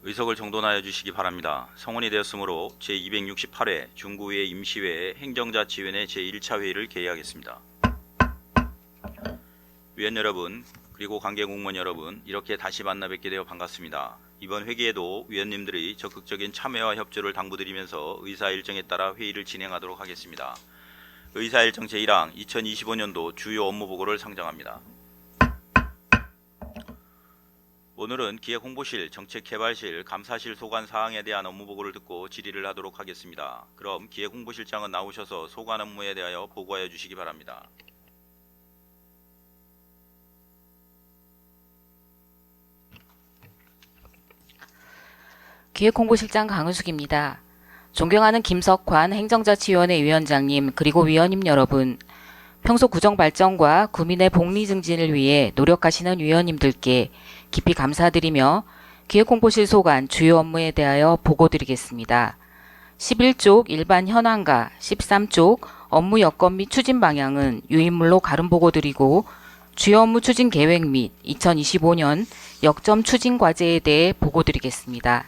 의석을 정돈하여 주시기 바랍니다. 성원이 되었으므로 제268회 중구의회 임시회 행정자치위원회 제1차 회의를 개의하겠습니다. 위원 여러분, 그리고 관계공무원 여러분, 이렇게 다시 만나 뵙게 되어 반갑습니다. 이번 회기에도 위원님들의 적극적인 참여와 협조를 당부드리면서 의사일정에 따라 회의를 진행하도록 하겠습니다. 의사일정 제1항 2025년도 주요 업무보고를 상정합니다. 오늘은 기획홍보실, 정책개발실, 감사실 소관 사항에 대한 업무보고를 듣고 질의를 하도록 하겠습니다. 그럼 기획홍보실장은 나오셔서 소관 업무에 대하여 보고하여 주시기 바랍니다. 기획홍보실장 강은숙입니다. 존경하는 김석환 행정자치위원회 위원장님 그리고 위원님 여러분, 평소 구정 발전과 구민의 복리 증진을 위해 노력하시는 위원님들께 깊이 감사드리며 기획홍보실 소관 주요 업무에 대하여 보고드리겠습니다. 11쪽 일반 현황과 13쪽 업무 여건 및 추진 방향은 유인물로 가름 보고드리고 주요 업무 추진 계획 및 2025년 역점 추진 과제에 대해 보고드리겠습니다.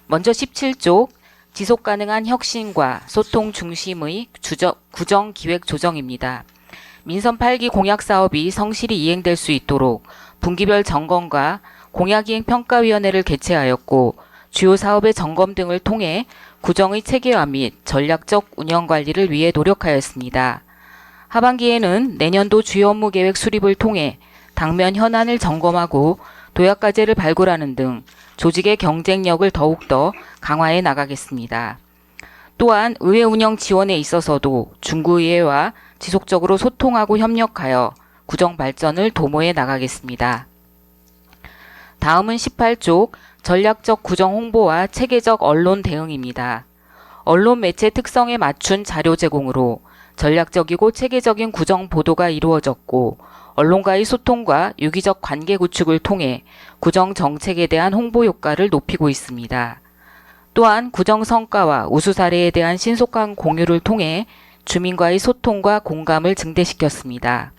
먼저 17쪽 지속 가능한 혁신과 소통 중심의 구정 기획 조정입니다. 민선 8기 공약 사업이 성실히 이행될 수 있도록 분기별 점검과 공약이행 평가위원회를 개최하였고 주요 사업의 점검 등을 통해 구정의 체계화 및 전략적 운영 관리를 위해 노력하였습니다. 하반기에는 내년도 주요 업무 계획 수립을 통해 당면 현안을 점검하고 도약과제를 발굴하는 등 조직의 경쟁력을 더욱더 강화해 나가겠습니다. 또한 의회 운영 지원에 있어서도 중구의회와 지속적으로 소통하고 협력하여 구정 발전을 도모해 나가겠습니다. 다음은 18쪽 전략적 구정 홍보와 체계적 언론 대응입니다. 언론 매체 특성에 맞춘 자료 제공으로 전략적이고 체계적인 구정 보도가 이루어졌고 언론과의 소통과 유기적 관계 구축을 통해 구정 정책에 대한 홍보 효과를 높이고 있습니다. 또한 구정 성과와 우수 사례에 대한 신속한 공유를 통해 주민과의 소통과 공감을 증대시켰습니다.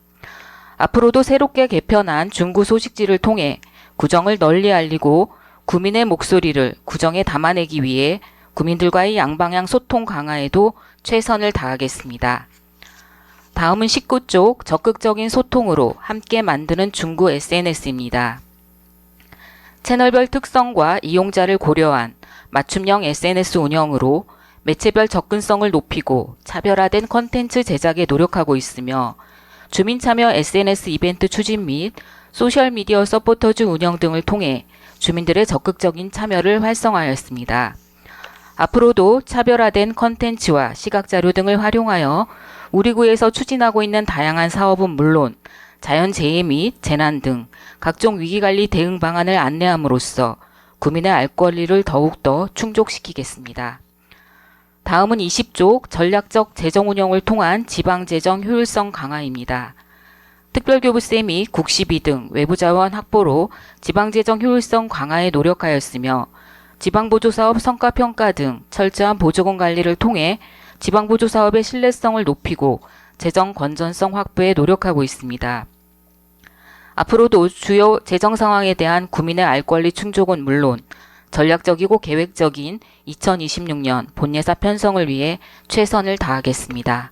앞으로도 새롭게 개편한 중구 소식지를 통해 구정을 널리 알리고 구민의 목소리를 구정에 담아내기 위해 구민들과의 양방향 소통 강화에도 최선을 다하겠습니다. 다음은 19쪽 적극적인 소통으로 함께 만드는 중구 SNS입니다. 채널별 특성과 이용자를 고려한 맞춤형 SNS 운영으로 매체별 접근성을 높이고 차별화된 콘텐츠 제작에 노력하고 있으며 주민 참여 SNS 이벤트 추진 및 소셜미디어 서포터즈 운영 등을 통해 주민들의 적극적인 참여를 활성화하였습니다. 앞으로도 차별화된 콘텐츠와 시각자료 등을 활용하여 우리 구에서 추진하고 있는 다양한 사업은 물론 자연재해 및 재난 등 각종 위기관리 대응 방안을 안내함으로써 구민의 알 권리를 더욱더 충족시키겠습니다. 다음은 20쪽 전략적 재정 운영을 통한 지방재정 효율성 강화입니다. 특별교부세 및 국시비 등 외부자원 확보로 지방재정 효율성 강화에 노력하였으며 지방보조사업 성과평가 등 철저한 보조금 관리를 통해 지방보조사업의 신뢰성을 높이고 재정 건전성 확보에 노력하고 있습니다. 앞으로도 주요 재정 상황에 대한 구민의 알 권리 충족은 물론 전략적이고 계획적인 2026년 본예산 편성을 위해 최선을 다하겠습니다.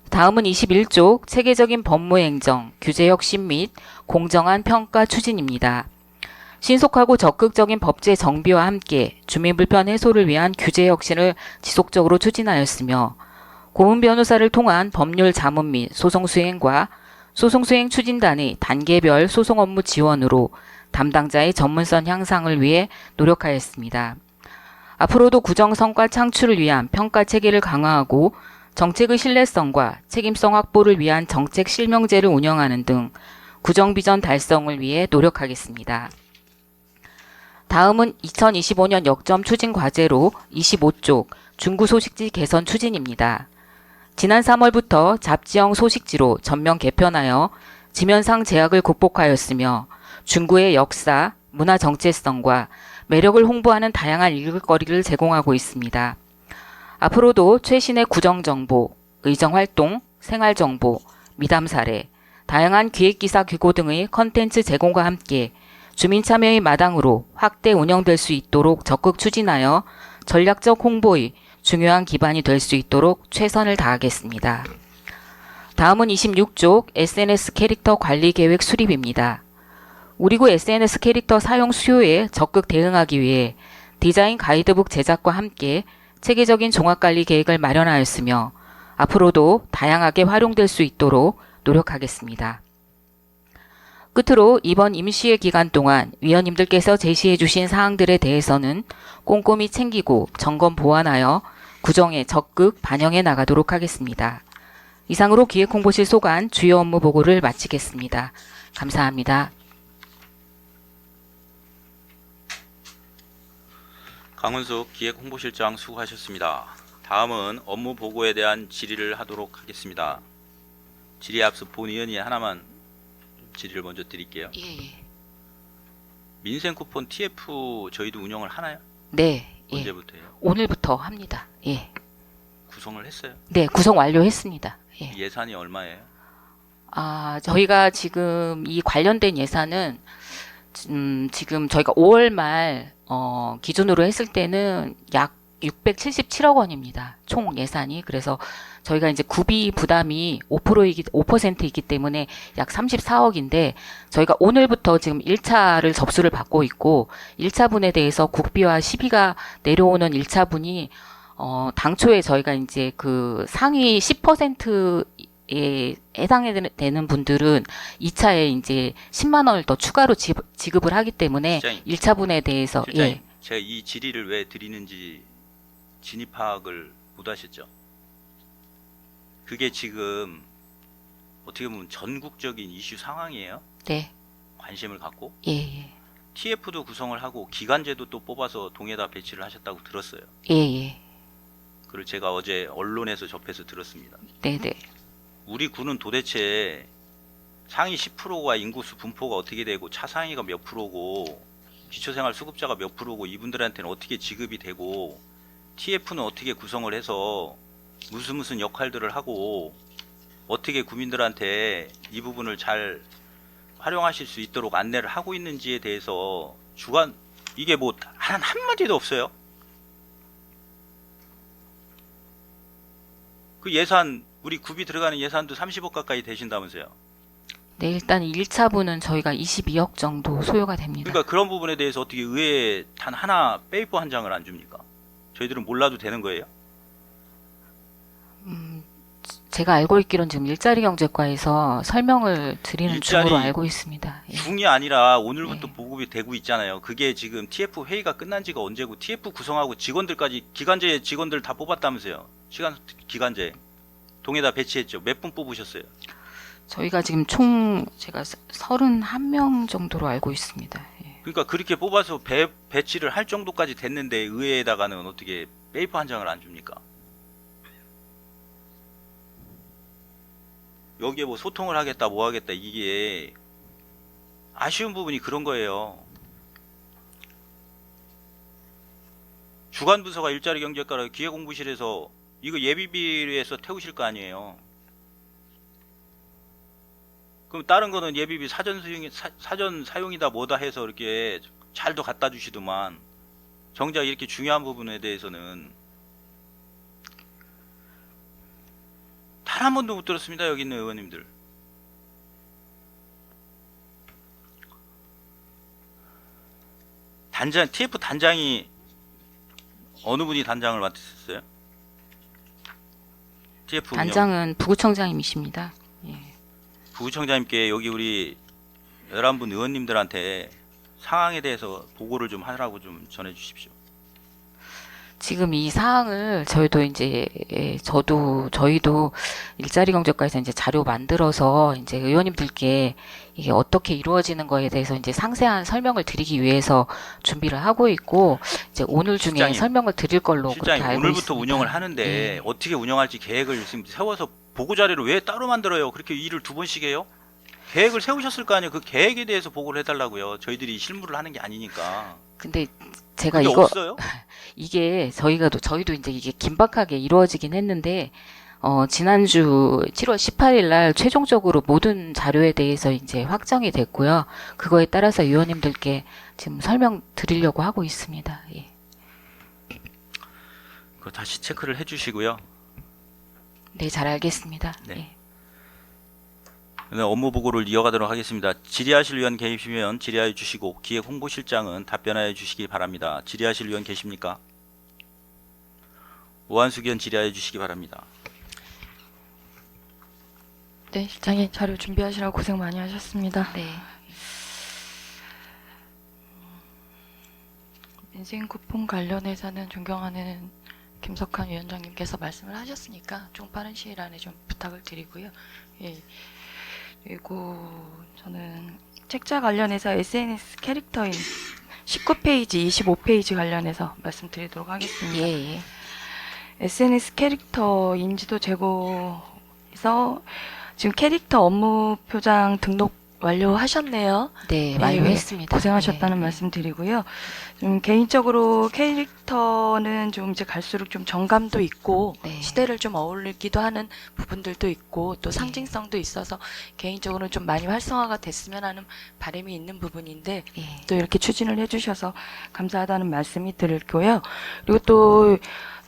다음은 21쪽 체계적인 법무행정, 규제혁신 및 공정한 평가 추진입니다. 신속하고 적극적인 법제 정비와 함께 주민 불편 해소를 위한 규제 혁신을 지속적으로 추진하였으며 고문 변호사를 통한 법률 자문 및 소송 수행과 소송 수행 추진단의 단계별 소송 업무 지원으로 담당자의 전문성 향상을 위해 노력하였습니다. 앞으로도 구정 성과 창출을 위한 평가 체계를 강화하고 정책의 신뢰성과 책임성 확보를 위한 정책 실명제를 운영하는 등 구정 비전 달성을 위해 노력하겠습니다. 다음은 2025년 역점 추진 과제로 25쪽 중구 소식지 개선 추진입니다. 지난 3월부터 잡지형 소식지로 전면 개편하여 지면상 제약을 극복하였으며 중구의 역사, 문화 정체성과 매력을 홍보하는 다양한 읽을거리를 제공하고 있습니다. 앞으로도 최신의 구정정보, 의정활동, 생활정보, 미담 사례, 다양한 기획기사 규고 등의 컨텐츠 제공과 함께 주민 참여의 마당으로 확대 운영될 수 있도록 적극 추진하여 전략적 홍보의 중요한 기반이 될 수 있도록 최선을 다하겠습니다. 다음은 26쪽 SNS 캐릭터 관리 계획 수립입니다. 우리구 SNS 캐릭터 사용 수요에 적극 대응하기 위해 디자인 가이드북 제작과 함께 체계적인 종합관리 계획을 마련하였으며 앞으로도 다양하게 활용될 수 있도록 노력하겠습니다. 끝으로 이번 임시회 기간 동안 위원님들께서 제시해 주신 사항들에 대해서는 꼼꼼히 챙기고 점검 보완하여 구정에 적극 반영해 나가도록 하겠습니다. 이상으로 기획홍보실 소관 주요 업무 보고를 마치겠습니다. 감사합니다. 강훈숙 기획홍보실장 수고하셨습니다. 다음은 업무 보고에 대한 질의를 하도록 하겠습니다. 질의에 앞서 본 의원이 하나만 질의를 먼저 드릴게요. 예. 민생 쿠폰 TF 저희도 운영을 하나요? 네. 예. 언제부터요? 오늘부터 합니다. 예. 구성을 했어요? 네, 구성 완료했습니다. 예. 예산이 얼마예요? 저희가 지금 이 관련된 예산은 지금 저희가 5월 말 기준으로 했을 때는 약 677억 원입니다. 총 예산이. 그래서 저희가 이제 구비 부담이 5%이기 때문에 약 34억인데 저희가 오늘부터 지금 1차를 접수를 받고 있고 1차분에 대해서 국비와 시비가 내려오는 1차분이 당초에 저희가 이제 그 상위 10%에 해당되는 분들은 2차에 이제 10만 원을 더 추가로 지급을 하기 때문에 실장님, 1차분에 대해서 실장님, 제가 이 질의를 왜 드리는지 진입 파악을 못 하셨죠? 그게 지금 어떻게 보면 전국적인 이슈 상황이에요. 네. 관심을 갖고 예. TF도 구성을 하고 기간제도 또 뽑아서 동에다 배치를 하셨다고 들었어요. 예. 그걸 제가 어제 언론에서 접해서 들었습니다. 네네. 우리 군은 도대체 상위 10%가 인구수 분포가 어떻게 되고 차상위가 몇 프로고 기초생활수급자가 몇 프로고 이분들한테는 어떻게 지급이 되고 TF는 어떻게 구성을 해서 무슨 역할들을 하고 어떻게 국민들한테 이 부분을 잘 활용하실 수 있도록 안내를 하고 있는지에 대해서 주관 이게 뭐 한마디도 없어요. 그 예산 우리 구비 들어가는 예산도 30억 가까이 되신다면서요. 네, 일단 1차분은 저희가 22억 정도 소요가 됩니다. 그러니까 그런 부분에 대해서 어떻게 의회에 단 하나 페이퍼 한 장을 안 줍니까? 저희들은 몰라도 되는 거예요? 제가 알고 있기로는 지금 일자리 경제과에서 설명을 드리는 일자리 중으로 알고 있습니다. 예. 중이 아니라 오늘부터 네. 보급이 되고 있잖아요. 그게 지금 TF 회의가 끝난 지가 언제고 TF 구성하고 직원들까지 기간제 직원들 다 뽑았다면서요. 기간제 동에다 배치했죠. 몇 분 뽑으셨어요? 저희가 지금 총 제가 31명 정도로 알고 있습니다. 예. 그러니까 그렇게 뽑아서 배치를 할 정도까지 됐는데 의회에다가는 어떻게 페이퍼 한 장을 안 줍니까? 여기에 뭐 소통을 하겠다 뭐 하겠다 이게 아쉬운 부분이 그런 거예요. 주간부서가 일자리 경제과라 기획공부실에서 이거 예비비에서 태우실 거 아니에요. 그럼 다른 거는 예비비 사전 사용이다 뭐다 해서 이렇게 잘도 갖다 주시더만 정작 이렇게 중요한 부분에 대해서는 단 한 번도 못 들었습니다. 여기 있는 의원님들. TF 단장이 어느 분이 단장을 맡으셨어요? TF 단장은 부구청장님이십니다. 예. 부구청장님께 여기 우리 11분 의원님들한테 상황에 대해서 보고를 좀 하라고 좀 전해 주십시오. 지금 이 사항을 저희도 이제 저희도 일자리 경제과에서 이제 자료 만들어서 이제 의원님들께 이게 어떻게 이루어지는 거에 대해서 이제 상세한 설명을 드리기 위해서 준비를 하고 있고 이제 오늘 중에 실장님, 설명을 드릴 걸로 그렇게 실장님 알고 오늘부터 있습니다. 운영을 하는데 예. 어떻게 운영할지 계획을 지금 세워서 보고 자료를 왜 따로 만들어요? 그렇게 일을 두 번씩 해요? 계획을 세우셨을 거 아니에요. 그 계획에 대해서 보고를 해달라고요. 저희들이 실무를 하는 게 아니니까. 근데 제가 그게 이거 없어요? 이게 저희도 이제 이게 긴박하게 이루어지긴 했는데 지난주 7월 18일 날 최종적으로 모든 자료에 대해서 이제 확정이 됐고요. 그거에 따라서 위원님들께 지금 설명드리려고 하고 있습니다. 예. 그 다시 체크를 해주시고요. 네, 잘 알겠습니다. 네. 예. 네, 업무 보고를 이어가도록 하겠습니다. 질의하실 위원 계시면 질의하여 주시고 기획 홍보실장은 답변하여 주시기 바랍니다. 질의하실 위원 계십니까? 오한숙 의원 질의하여 주시기 바랍니다. 네, 실장님 자료 준비하시라고 고생 많이 하셨습니다. 네. 인생 쿠폰 관련해서는 존경하는 김석환 위원장님께서 말씀을 하셨으니까 좀 빠른 시일 안에 좀 부탁을 드리고요. 예. 그리고 저는 책자 관련해서 SNS 캐릭터인 19페이지, 25페이지 관련해서 말씀드리도록 하겠습니다. 예, 예. SNS 캐릭터 인지도 제고에서 지금 캐릭터 업무 표장 등록 완료하셨네요. 네, 네, 완료했습니다. 고생하셨다는 예, 예. 말씀 드리고요. 좀 개인적으로 캐릭터는 좀 이제 갈수록 좀 정감도 있고 네. 시대를 좀 어울리기도 하는 부분들도 있고 또 네. 상징성도 있어서 개인적으로 좀 많이 활성화가 됐으면 하는 바람이 있는 부분인데 예. 또 이렇게 추진을 해주셔서 감사하다는 말씀이 드리고요. 그리고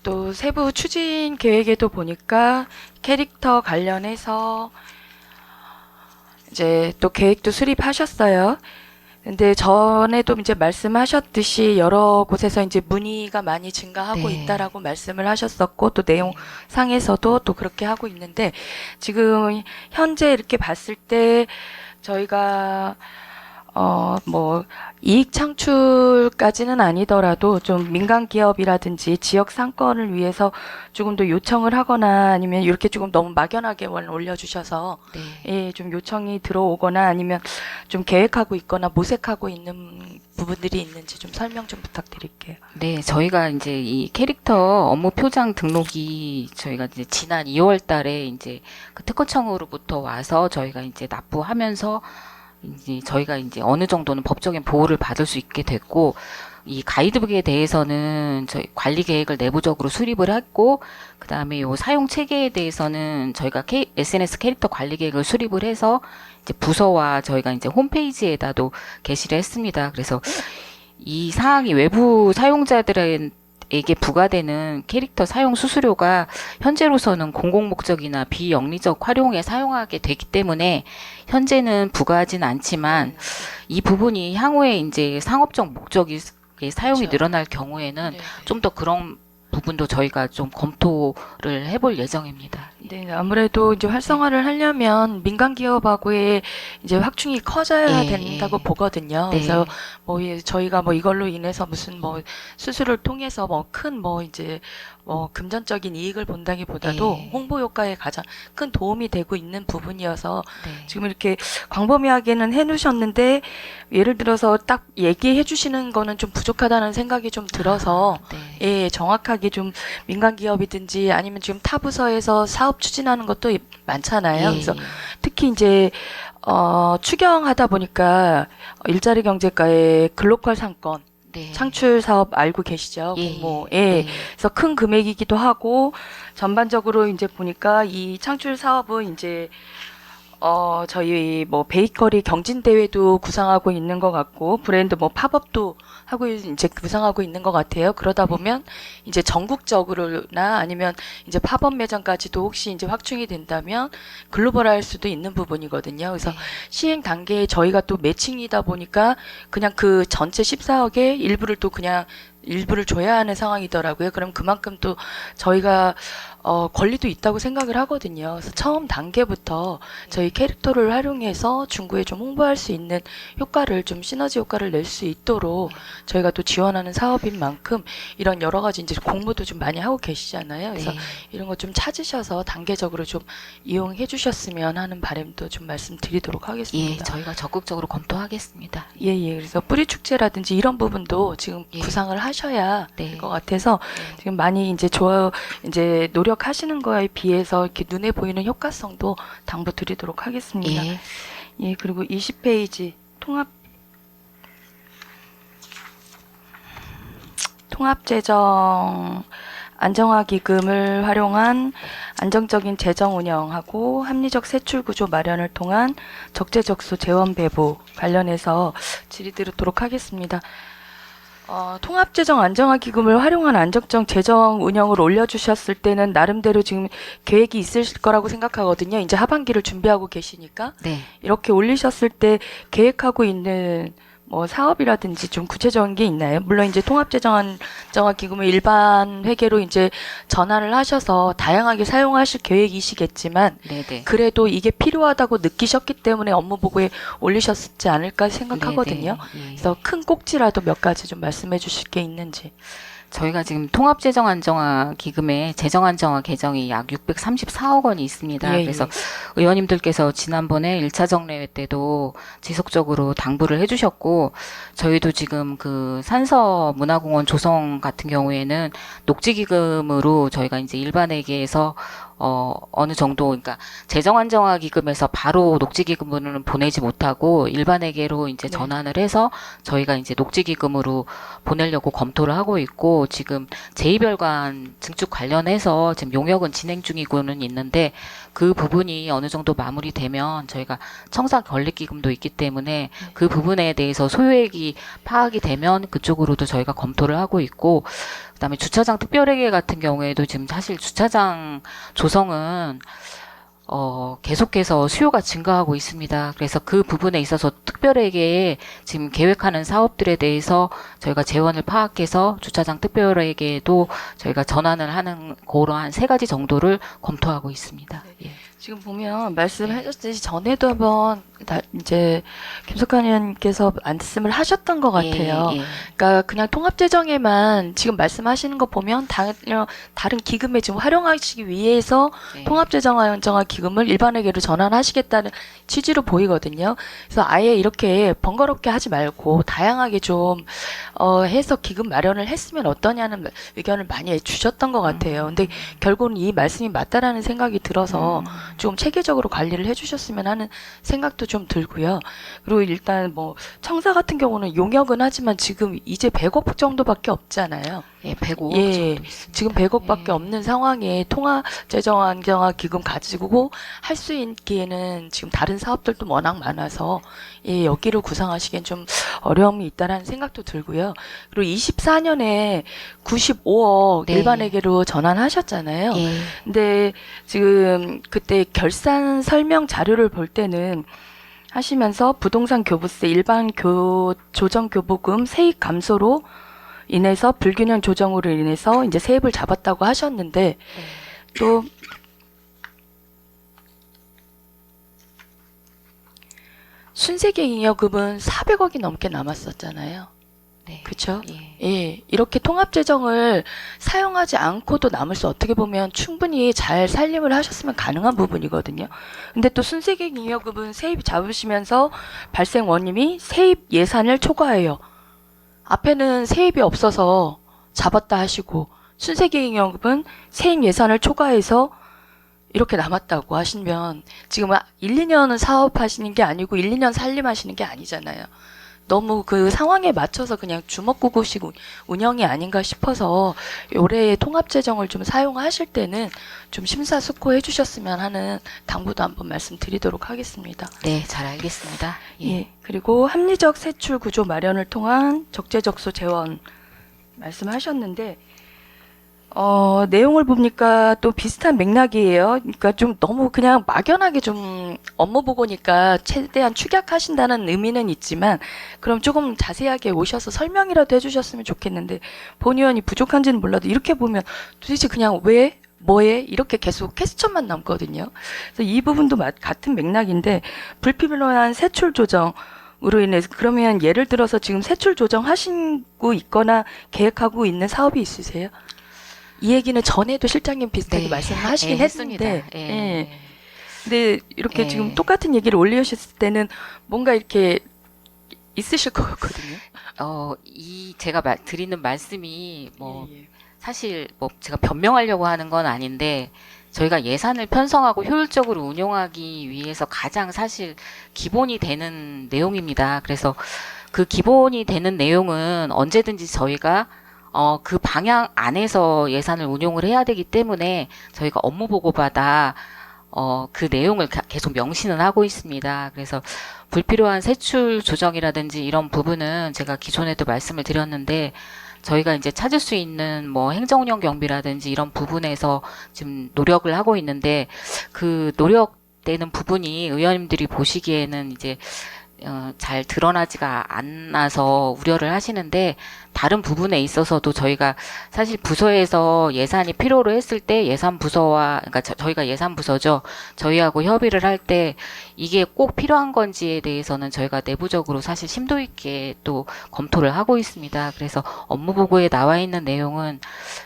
또 세부 추진 계획에도 보니까 캐릭터 관련해서 이제 또 계획도 수립하셨어요. 근데 전에도 이제 말씀하셨듯이 여러 곳에서 이제 문의가 많이 증가하고 네. 있다라고 말씀을 하셨었고 또 내용상에서도 또 그렇게 하고 있는데 지금 현재 이렇게 봤을 때 저희가 뭐 이익 창출까지는 아니더라도 좀 민간 기업이라든지 지역 상권을 위해서 조금 더 요청을 하거나 아니면 이렇게 조금 너무 막연하게 올려주셔서 네. 예, 좀 요청이 들어오거나 아니면 좀 계획하고 있거나 모색하고 있는 부분들이 있는지 좀 설명 좀 부탁드릴게요. 네, 저희가 이제 이 캐릭터 업무 표장 등록이 저희가 이제 지난 2월 달에 이제 그 특허청으로부터 와서 저희가 이제 납부하면서 이제 저희가 이제 어느 정도는 법적인 보호를 받을 수 있게 됐고, 이 가이드북에 대해서는 저희 관리 계획을 내부적으로 수립을 했고, 그 다음에 요 사용 체계에 대해서는 저희가 SNS 캐릭터 관리 계획을 수립을 해서 이제 부서와 저희가 이제 홈페이지에다도 게시를 했습니다. 그래서 이 사항이 외부 사용자들에게 부과되는 캐릭터 사용 수수료가 현재로서는 공공 목적이나 비영리적 활용에 사용하게 되기 때문에 현재는 부과하진 않지만 이 부분이 향후에 이제 상업적 목적이 사용이 그렇죠. 늘어날 경우에는 네. 좀 더 그런 부분도 저희가 좀 검토를 해볼 예정입니다. 네, 아무래도 이제 활성화를 하려면 민간 기업하고의 이제 확충이 커져야 예, 된다고 예. 보거든요. 네. 그래서 뭐 저희가 뭐 이걸로 인해서 무슨 뭐 수수료를 통해서 뭐 큰 뭐 이제 뭐 금전적인 이익을 본다기보다도 예. 홍보 효과에 가장 큰 도움이 되고 있는 부분이어서 네. 지금 이렇게 광범위하게는 해놓으셨는데 예를 들어서 딱 얘기해 주시는 거는 좀 부족하다는 생각이 좀 들어서 네. 예, 정확하게 좀 민간 기업이든지 아니면 지금 타 부서에서 사업 추진하는 것도 많잖아요. 예, 그래서 예. 특히 이제 추경하다 보니까 일자리 경제과의 글로컬 상권 네. 창출 사업 알고 계시죠? 예, 공모. 예. 예. 네. 그래서 큰 금액이기도 하고 전반적으로 이제 보니까 이 창출 사업은 이제 저희 뭐 베이커리 경진 대회도 구상하고 있는 것 같고 브랜드 뭐 팝업도 하고 이제 구상하고 있는 것 같아요. 그러다 보면 이제 전국적으로나 아니면 이제 팝업 매장까지도 혹시 이제 확충이 된다면 글로벌할 수도 있는 부분이거든요. 그래서 네. 시행 단계에 저희가 또 매칭이다 보니까 그냥 그 전체 14억의 일부를 또 그냥 일부를 줘야 하는 상황이더라고요. 그럼 그만큼 또 저희가 권리도 있다고 생각을 하거든요. 그래서 처음 단계부터 저희 캐릭터를 활용해서 중구에 좀 홍보할 수 있는 효과를 좀 시너지 효과를 낼 수 있도록 저희가 또 지원하는 사업인 만큼 이런 여러 가지 이제 공모도 좀 많이 하고 계시잖아요. 그래서 네. 이런 거 좀 찾으셔서 단계적으로 좀 이용해 주셨으면 하는 바람도 좀 말씀드리도록 예, 하겠습니다. 저희가 적극적으로 검토하겠습니다. 예, 예. 그래서 뿌리 축제라든지 이런 부분도 지금 예. 구상을 하셔야 네. 될 것 같아서 지금 많이 이제 이제 노력하시는 거에 비해서 이렇게 눈에 보이는 효과성도 당부드리도록 하겠습니다. 예. 예, 그리고 20페이지 통합재정 안정화 기금을 활용한 안정적인 재정 운영하고 합리적 세출 구조 마련을 통한 적재적소 재원 배부 관련해서 질의드리도록 하겠습니다. 통합재정 안정화 기금을 활용한 안정적 재정 운영을 올려주셨을 때는 나름대로 지금 계획이 있을 거라고 생각하거든요. 이제 하반기를 준비하고 계시니까 네. 이렇게 올리셨을 때 계획하고 있는 뭐 사업이라든지 좀 구체적인 게 있나요? 물론 이제 통합재정 안정화 기금을 일반 회계로 이제 전환을 하셔서 다양하게 사용하실 계획이시겠지만 네네. 그래도 이게 필요하다고 느끼셨기 때문에 업무 보고에 올리셨지 않을까 생각하거든요. 네네. 예. 그래서 큰 꼭지라도 몇 가지 좀 말씀해 주실 게 있는지. 저희가 지금 통합재정안정화 기금에 재정안정화 계정이 약 634억 원이 있습니다. 예, 그래서 예. 의원님들께서 지난번에 1차 정례회 때도 지속적으로 당부를 해주셨고, 저희도 지금 그 산서문화공원 조성 같은 경우에는 녹지기금으로 저희가 이제 일반회계에서 어느 정도, 그러니까 재정안정화 기금에서 바로 녹지기금으로는 보내지 못하고 일반회계로 이제 네. 전환을 해서 저희가 이제 녹지기금으로 보내려고 검토를 하고 있고, 지금 제2별관 증축 관련해서 지금 용역은 진행 중이고는 있는데, 그 부분이 어느 정도 마무리되면 저희가 청사 건립기금도 있기 때문에 그 부분에 대해서 소요액이 파악이 되면 그쪽으로도 저희가 검토를 하고 있고, 그다음에 주차장 특별회계 같은 경우에도 지금 사실 주차장 조성은 계속해서 수요가 증가하고 있습니다. 그래서 그 부분에 있어서 특별회계에 지금 계획하는 사업들에 대해서 저희가 재원을 파악해서 주차장 특별회계에도 저희가 전환을 하는 그러한 3가지 정도를 검토하고 있습니다. 예. 지금 보면 말씀하셨듯이 전에도 한번 이제 김석환 의원님께서 말씀을 하셨던 것 같아요. 예, 예. 그러니까 그냥 통합재정에만 지금 말씀하시는 거 보면 다른 기금에 지금 활용하시기 위해서 네. 통합재정 안정화 기금을 일반회계로 전환하시겠다는 취지로 보이거든요. 그래서 아예 이렇게 번거롭게 하지 말고 다양하게 좀 해서 기금 마련을 했으면 어떠냐는 의견을 많이 주셨던 것 같아요. 근데 결국은 이 말씀이 맞다라는 생각이 들어서 좀 체계적으로 관리를 해주셨으면 하는 생각도 좀 들고요. 그리고 일단 뭐 청사 같은 경우는 용역은 하지만 지금 이제 100억 정도밖에 없잖아요. 예, 105억 예, 정도 있습니다. 지금 100억밖에 예. 없는 상황에 통화재정 안정화 기금 가지고 할 수 있기에는 지금 다른 사업들도 워낙 많아서 예, 여기를 구상하시기엔 좀 어려움이 있다라는 생각도 들고요. 그리고 24년에 95억 네. 일반회계로 전환하셨잖아요. 예. 근데 지금 그때 결산 설명 자료를 볼 때는 하시면서 부동산 교부세 일반 조정 교부금 세입 감소로 인해서 불균형 조정으로 인해서 이제 세입을 잡았다고 하셨는데 또 순세계 잉여금은 400억이 넘게 남았었잖아요. 네. 그렇죠? 예. 예, 이렇게 통합재정을 사용하지 않고도 남을 수 어떻게 보면 충분히 잘 살림을 하셨으면 가능한 부분이거든요. 근데 또 순세계 잉여금은 세입 잡으시면서 발생 원인이 세입 예산을 초과해요. 앞에는 세입이 없어서 잡았다 하시고 순세계 잉여금은 세입 예산을 초과해서 이렇게 남았다고 하시면 지금 1, 2년은 사업하시는 게 아니고 1, 2년 살림하시는 게 아니잖아요. 너무 그 상황에 맞춰서 그냥 주먹구구식 운영이 아닌가 싶어서 올해의 통합재정을 좀 사용하실 때는 좀 심사숙고해 주셨으면 하는 당부도 한번 말씀드리도록 하겠습니다. 네, 잘 알겠습니다. 예. 예. 그리고 합리적 세출 구조 마련을 통한 적재적소 재원 말씀하셨는데 내용을 보니까 또 비슷한 맥락이에요. 그러니까 좀 너무 그냥 막연하게 좀 업무 보고니까 최대한 축약하신다는 의미는 있지만 그럼 조금 자세하게 오셔서 설명이라도 해주셨으면 좋겠는데 본 의원이 부족한지는 몰라도 이렇게 보면 도대체 그냥 왜? 뭐에? 이렇게 계속 퀘스천만 남거든요. 그래서 이 부분도 같은 맥락인데 불필요한 세출 조정 으로 인해서 그러면 예를 들어서 지금 세출 조정하시고 있거나 계획하고 있는 사업이 있으세요? 이 얘기는 전에도 실장님 비슷하게 네. 말씀하시긴 예, 했습니다. 했습니다. 예. 예. 근데 이렇게 예. 지금 똑같은 얘기를 올리셨을 때는 뭔가 이렇게 있으실 것 같거든요. 제가 드리는 말씀이 뭐 예, 예. 사실 뭐 제가 변명하려고 하는 건 아닌데 저희가 예산을 편성하고 효율적으로 운용하기 위해서 가장 사실 기본이 되는 내용입니다. 그래서 그 기본이 되는 내용은 언제든지 저희가 그 방향 안에서 예산을 운용을 해야 되기 때문에 저희가 업무 보고마다 그 내용을 계속 명시는 하고 있습니다. 그래서 불필요한 세출 조정이라든지 이런 부분은 제가 기존에도 말씀을 드렸는데 저희가 이제 찾을 수 있는 뭐 행정운영 경비라든지 이런 부분에서 지금 노력을 하고 있는데 그 노력되는 부분이 의원님들이 보시기에는 이제 잘 드러나지가 않아서 우려를 하시는데 다른 부분에 있어서도 저희가 사실 부서에서 예산이 필요로 했을 때 예산 부서와 그러니까 저희가 예산 부서죠. 저희하고 협의를 할 때 이게 꼭 필요한 건지에 대해서는 저희가 내부적으로 사실 심도 있게 또 검토를 하고 있습니다. 그래서 업무 보고에 나와 있는 내용은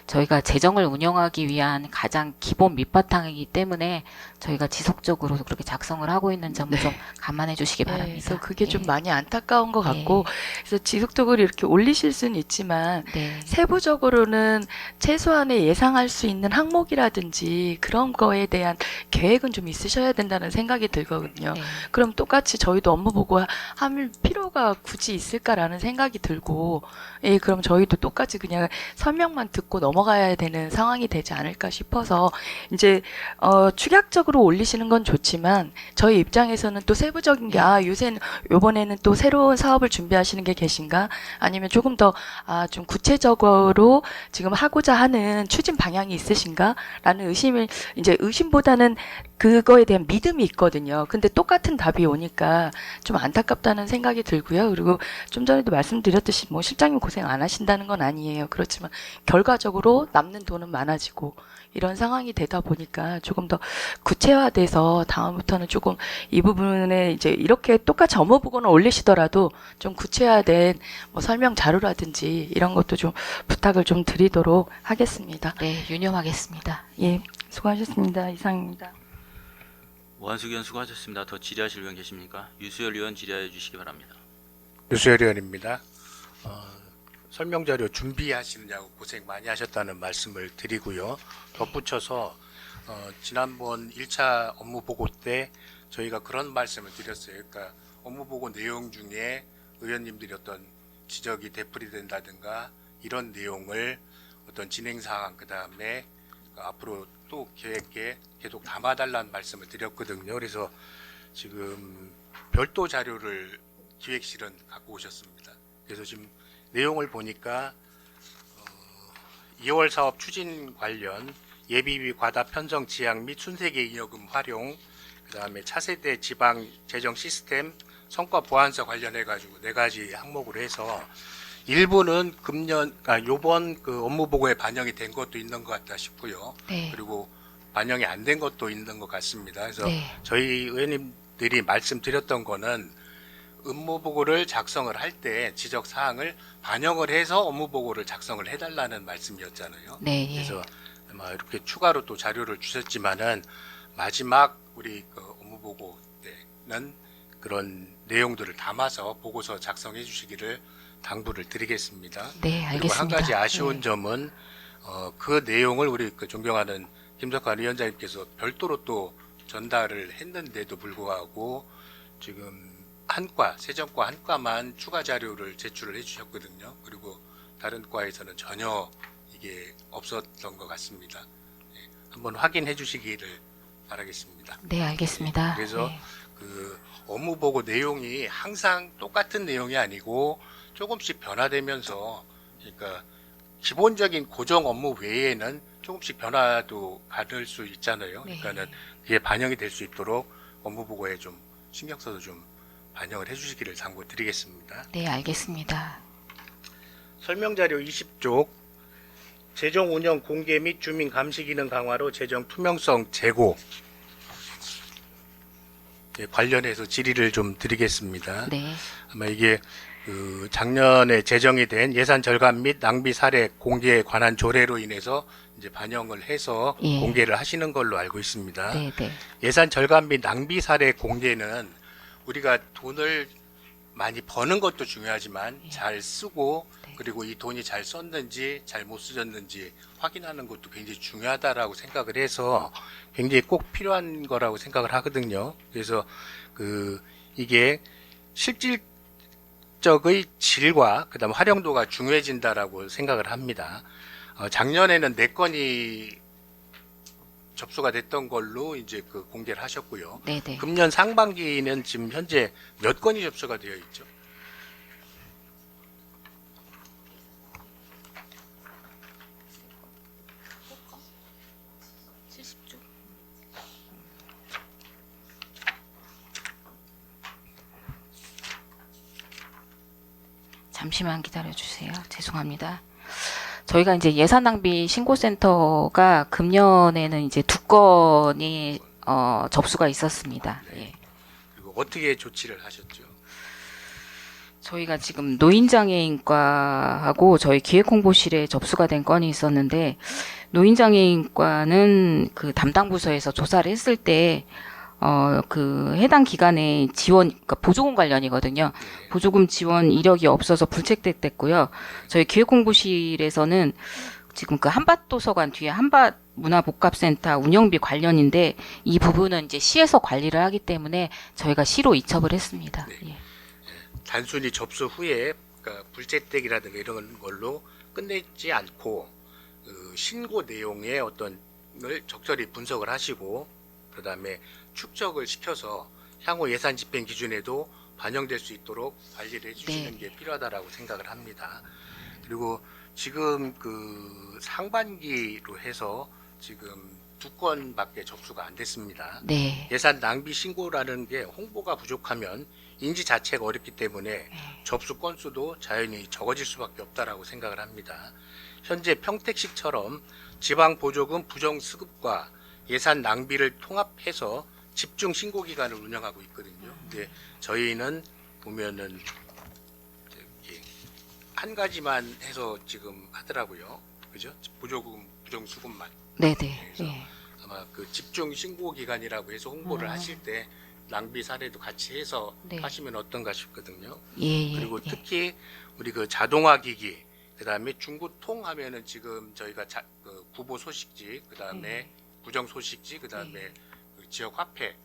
저희가 재정을 운영하기 위한 가장 기본 밑바탕이기 때문에 저희가 지속적으로 그렇게 작성을 하고 있는 점을 좀 감안해 주시기 네, 바랍니다. 그래서 그게 좀 예. 많이 안타까운 것 예. 같고, 그래서 지속적으로 이렇게 올리실 수는 있지만, 네. 세부적으로는 최소한의 예상할 수 있는 항목이라든지 그런 거에 대한 계획은 좀 있으셔야 된다는 생각이 들거든요. 네. 그럼 똑같이 저희도 업무 보고 할 필요가 굳이 있을까라는 생각이 들고, 예, 그럼 저희도 똑같이 그냥 설명만 듣고 넘어가야 되는 상황이 되지 않을까 싶어서, 이제, 축약적으로 올리시는 건 좋지만, 저희 입장에서는 또 세부적인 게, 요번에는 또 새로운 사업을 준비하시는 게 계신가? 아니면 조금 더, 좀 구체적으로 지금 하고자 하는 추진 방향이 있으신가? 라는 의심보다는 그거에 대한 믿음이 있거든요. 근데 똑같은 답이 오니까 좀 안타깝다는 생각이 들고요. 그리고 좀 전에도 말씀드렸듯이 뭐 실장님 고생 안 하신다는 건 아니에요. 그렇지만 결과적으로 남는 돈은 많아지고 이런 상황이 되다 보니까 조금 더 구체화돼서 다음부터는 조금 이 부분에 이제 이렇게 똑같이 업무 보고는 올리시더라도 좀 구체화된 뭐 설명 자료라든지 이런 것도 좀 부탁을 좀 드리도록 하겠습니다. 네, 유념하겠습니다. 예, 수고하셨습니다. 이상입니다. 오한숙 의원 수고하셨습니다. 더 질의하실 의원 계십니까? 유수열 의원 질의하여 주시기 바랍니다. 유수열 의원입니다. 설명자료 준비하시느냐고 고생 많이 하셨다는 말씀을 드리고요. 덧붙여서 지난번 1차 업무 보고 때 저희가 그런 말씀을 드렸어요. 그러니까 업무 보고 내용 중에 의원님들이 어떤 지적이 되풀이된다든가 이런 내용을 어떤 진행 사항 그다음에 앞으로 또 계획에 계속 담아달라는 말씀을 드렸거든요. 그래서 지금 별도 자료를 기획실은 갖고 오셨습니다. 그래서 지금 내용을 보니까 2월 사업 추진 관련 예비비 과다 편성 지향 및 순세계 잉여금 활용, 그다음에 차세대 지방 재정 시스템 성과 보완서 관련해 가지고 4가지 항목으로 해서 일부는 요번 그 업무 보고에 반영이 된 것도 있는 것 같다 싶고요. 네. 그리고 반영이 안 된 것도 있는 것 같습니다. 그래서 네. 저희 의원님들이 말씀드렸던 거는 업무 보고를 작성을 할 때 지적 사항을 반영을 해서 업무 보고를 작성을 해달라는 말씀이었잖아요. 네. 예. 그래서 아마 이렇게 추가로 또 자료를 주셨지만은 마지막 우리 그 업무 보고 때는 그런 내용들을 담아서 보고서 작성해 주시기를 당부를 드리겠습니다. 네, 알겠습니다. 그리고 한 가지 아쉬운 네. 점은 그 내용을 우리 그 존경하는 김석환 위원장님께서 별도로 또 전달을 했는데도 불구하고 지금 한과 세정과 한과만 추가 자료를 제출을 해주셨거든요. 그리고 다른 과에서는 전혀 이게 없었던 것 같습니다. 네, 한번 확인해 주시기를 바라겠습니다. 네, 알겠습니다. 그래서 네. 그 업무 보고 내용이 항상 똑같은 내용이 아니고 조금씩 변화되면서 그러니까 기본적인 고정 업무 외에는 조금씩 변화도 받을 수 있잖아요. 네. 그러니까는 그게 반영이 될 수 있도록 업무 보고에 좀 신경 써서 좀 반영을 해주시기를 당부드리겠습니다. 네, 알겠습니다. 설명자료 20쪽 재정 운영 공개 및 주민 감시 기능 강화로 재정 투명성 제고 관련해서 질의를 좀 드리겠습니다. 네. 아마 이게 그 작년에 제정이 된 예산 절감 및 낭비 사례 공개에 관한 조례로 인해서 이제 반영을 해서 예. 공개를 하시는 걸로 알고 있습니다. 네, 네. 예산 절감 및 낭비 사례 공개는 우리가 돈을 많이 버는 것도 중요하지만 잘 쓰고 네. 그리고 이 돈이 잘 썼는지 잘 못 쓰였는지 확인하는 것도 굉장히 중요하다라고 생각을 해서 굉장히 꼭 필요한 거라고 생각을 하거든요. 그래서 이게 목적의 질과 그다음 활용도가 중요해진다라고 생각을 합니다. 작년에는 4건이 접수가 됐던 걸로 이제 그 공개를 하셨고요. 네네. 금년 상반기는 지금 현재 몇 건이 접수가 되어 있죠? 잠시만 기다려주세요. 죄송합니다. 저희가 이제 예산 낭비 신고센터가 금년에는 이제 2건이 접수가 있었습니다. 네. 예. 그리고 어떻게 조치를 하셨죠? 저희가 지금 노인장애인과하고 저희 기획홍보실에 접수가 된 건이 있었는데, 노인장애인과는 그 담당 부서에서 조사를 했을 때 그 해당 기관의 지원, 그러니까 보조금 관련이거든요. 네. 보조금 지원 이력이 없어서 불책됐고요. 저희 기획홍보실에서는 지금 그 한밭도서관 뒤에 한밭문화복합센터 운영비 관련인데, 이 부분은 이제 시에서 관리를 하기 때문에 저희가 시로 이첩을 했습니다. 네. 예. 단순히 접수 후에 그러니까 불재택이라든가 이런 걸로 끝내지 않고 그 신고 내용의 어떤 걸 적절히 분석을 하시고 그다음에 축적을 시켜서 향후 예산 집행 기준에도 반영될 수 있도록 관리를 해주시는 네. 게 필요하다라고 생각을 합니다. 그리고 지금 그 상반기로 해서 지금 2건밖에 접수가 안 됐습니다. 네. 예산 낭비 신고라는 게 홍보가 부족하면 인지 자체가 어렵기 때문에 접수 건수도 자연히 적어질 수밖에 없다라고 생각을 합니다. 현재 평택시처럼 지방 보조금 부정 수급과 예산 낭비를 통합해서 집중 신고 기간을 운영하고 있거든요. 근데 저희는 보면은 저기 한 가지만 해서 지금 하더라고요. 그죠? 보조금 부정 수급만. 네네. 그래서 예. 아마 그 집중 신고 기간이라고 해서 홍보를 하실 때 낭비 사례도 같이 해서 네. 하시면 어떤가 싶거든요. 예. 그리고 예. 특히 우리 그 자동화 기기, 그다음에 중구통 하면은 지금 저희가 그 구보 소식지, 그다음에 부정 소식지, 그다음에 그 지역 화폐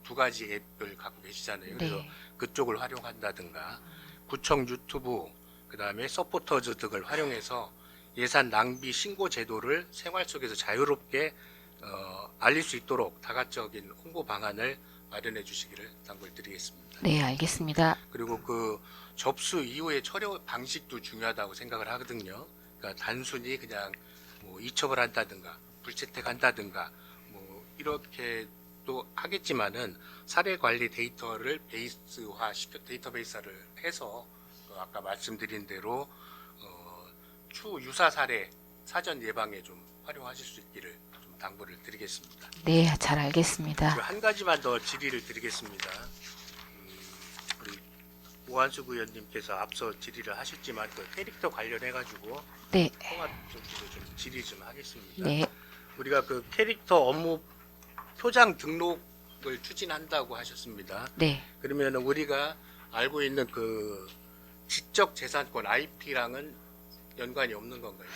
2가지 앱을 갖고 계시잖아요. 그래서 네. 그쪽을 활용한다든가 구청 유튜브, 그다음에 서포터즈 등을 활용해서 예산 낭비 신고 제도를 생활 속에서 자유롭게 알릴 수 있도록 다각적인 홍보 방안을 마련해 주시기를 당부드리겠습니다. 네, 알겠습니다. 그리고 그 접수 이후의 처리 방식도 중요하다고 생각을 하거든요. 그러니까 단순히 그냥 뭐 이첩을 한다든가 불채택한다든가 뭐 이렇게도 하겠지만은 사례 관리 데이터를 데이터베이스화를 해서 아까 말씀드린 대로 추유사 사례 사전 예방에 좀 활용하실 수 있기를 좀 당부를 드리겠습니다. 네, 잘 알겠습니다. 그리고 한 가지만 더 질의를 드리겠습니다. 우리 오한수 의원님께서 앞서 질의를 하셨지만 그 캐릭터 관련해가지고 네. 통합 쪽으로 좀 질의 좀 하겠습니다. 네. 우리가 그 캐릭터 업무 표장 등록을 추진한다고 하셨습니다. 네. 그러면 우리가 알고 있는 그 지적 재산권 IP랑은 연관이 없는 건가요?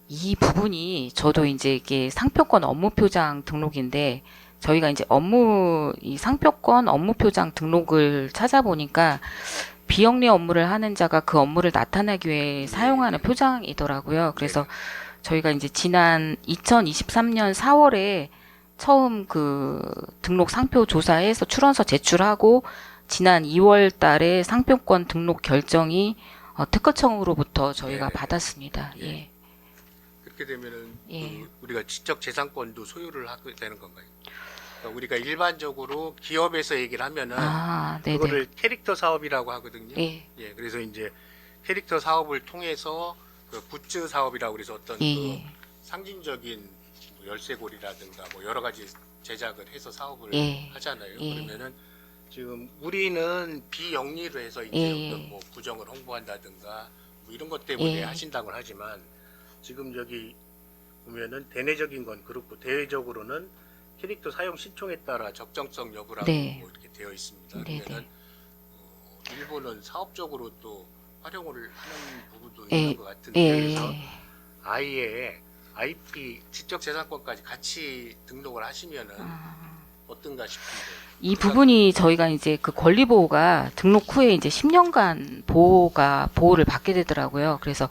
이 부분이 저도 이제 이게 상표권 업무 표장 등록인데, 저희가 이제 이 상표권 업무 표장 등록을 찾아보니까 비영리 업무를 하는 자가 그 업무를 나타내기 위해 사용하는 표장이더라고요. 그래서 저희가 이제 지난 2023년 4월에 처음 그 등록 상표 조사해서 출원서 제출하고, 지난 2월 달에 상표권 등록 결정이 특허청으로부터 저희가 네. 받았습니다. 예. 예. 그렇게 되면은 예. 그 우리가 지적 재산권도 소유를 하게 되는 건가요? 그러니까 우리가 일반적으로 기업에서 얘기를 하면은 아, 네네. 그거를 캐릭터 사업이라고 하거든요. 예. 예, 그래서 이제 캐릭터 사업을 통해서 그 굿즈 사업이라고 그래서 어떤 예. 그 예. 상징적인 뭐 열쇠고리라든가 뭐 여러 가지 제작을 해서 사업을 예. 하잖아요. 예. 그러면은 지금 우리는 비영리로 해서 이제 예. 어떤 뭐 부정을 홍보한다든가 뭐 이런 것 때문에 예. 하신다고 하지만 지금 여기 보면은 대내적인 건 그렇고 대외적으로는 캐릭터 사용 신청에 따라 적정성 여부라고 네. 뭐 이렇게 되어 있습니다. 네, 그러면은 일본은 사업적으로 또 활용을 하는 부분도 예. 있는 것 같은데 예. 그래서 아예 IP 지적 재산권까지 같이 등록을 하시면은 아, 어떤가 싶은데. 이 부분이 저희가 이제 그 권리 보호가 등록 후에 이제 10년간 보호를 받게 되더라고요. 그래서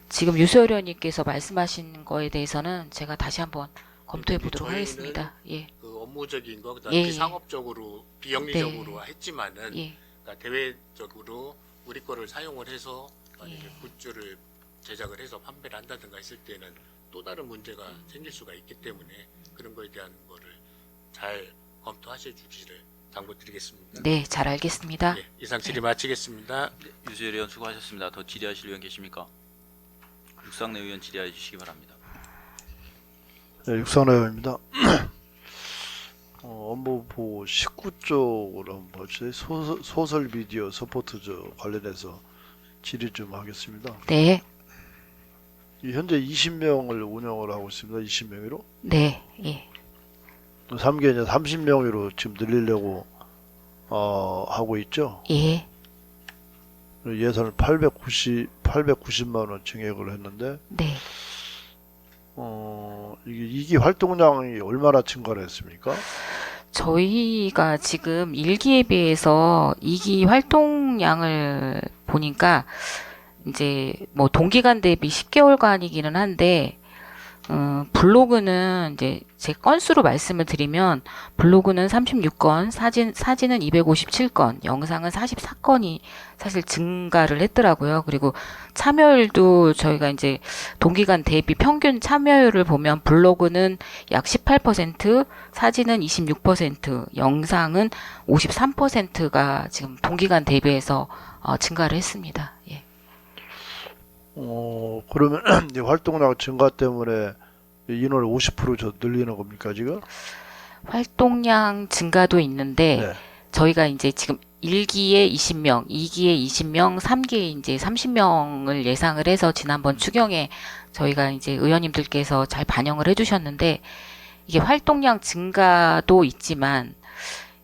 지금 유소열 의원님께서 말씀하신 거에 대해서는 제가 다시 한번 검토해 보도록 저희는 하겠습니다. 예. 그 업무적인 거, 그다음에 예, 예. 상업적으로 비영리적으로 했지만은 예. 그러니까 대외적으로 우리 거를 사용을 해서 만약에 예. 굿즈를 제작을 해서 판매를 한다든가 했을 때는 또 다른 문제가 생길 수가 있기 때문에 그런 거에 대한 거를 잘 검토하셔 주시기를 당부드리겠습니다. 네, 잘 알겠습니다. 예, 이상 질의 마치겠습니다. 유수열 의원 수고하셨습니다. 더 질의하실 의원 계십니까? 육상내 의원 질의해 주시기 바랍니다. 네, 육상내 의원입니다. 업무부 19쪽으로 한번 보시 소설 미디어 서포트저 관련해서 질의 좀 하겠습니다. 네. 현재 20명을 운영을 하고 있습니다. 20명으로. 네. 예. 3개년 30명으로 지금 늘리려고 하고 있죠. 예. 예산을 890만 원 증액을 했는데 네. 이게 2기 활동량이 얼마나 증가를 했습니까? 저희가 지금 1기에 비해서 2기 활동량을 보니까 이제 뭐 동기간 대비 10개월간이기는 한데 블로그는 이제 제 건수로 말씀을 드리면 블로그는 36건, 사진은 257건, 영상은 44건이 사실 증가를 했더라고요. 그리고 참여율도 저희가 이제 동기간 대비 평균 참여율을 보면 블로그는 약 18%, 사진은 26%, 영상은 53%가 지금 동기간 대비해서 증가를 했습니다. 예. 그러면 이 활동량 증가 때문에 인원을 50% 늘리는 겁니까 지금? 활동량 증가도 있는데 네. 저희가 이제 지금 1기에 20명, 2기에 20명, 3기에 이제 30명을 예상을 해서 지난번 추경에 저희가 이제 의원님들께서 잘 반영을 해주셨는데 이게 활동량 증가도 있지만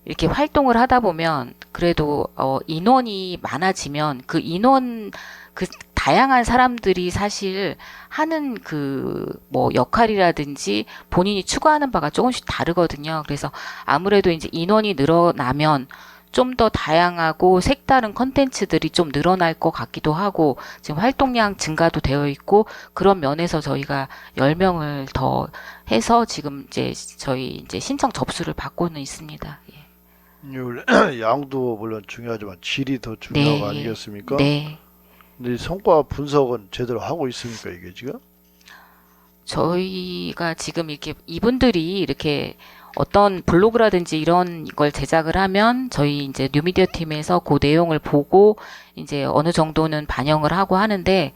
이렇게 활동을 하다 보면 그래도 인원이 많아지면 그 인원 그 다양한 사람들이 사실 하는 그 뭐 역할이라든지 본인이 추구하는 바가 조금씩 다르거든요. 그래서 아무래도 이제 인원이 늘어나면 좀 더 다양하고 색다른 컨텐츠들이 좀 늘어날 것 같기도 하고 지금 활동량 증가도 되어 있고 그런 면에서 저희가 10명을 더 해서 지금 이제 저희 이제 신청 접수를 받고는 있습니다. 예. 양도 물론 중요하지만 질이 더 중요한 네. 거 아니겠습니까? 네. 근데 이 성과 분석은 제대로 하고 있습니까 이게 지금? 저희가 지금 이렇게 이분들이 이렇게 어떤 블로그라든지 이런 걸 제작을 하면 저희 이제 뉴미디어 팀에서 그 내용을 보고 이제 어느 정도는 반영을 하고 하는데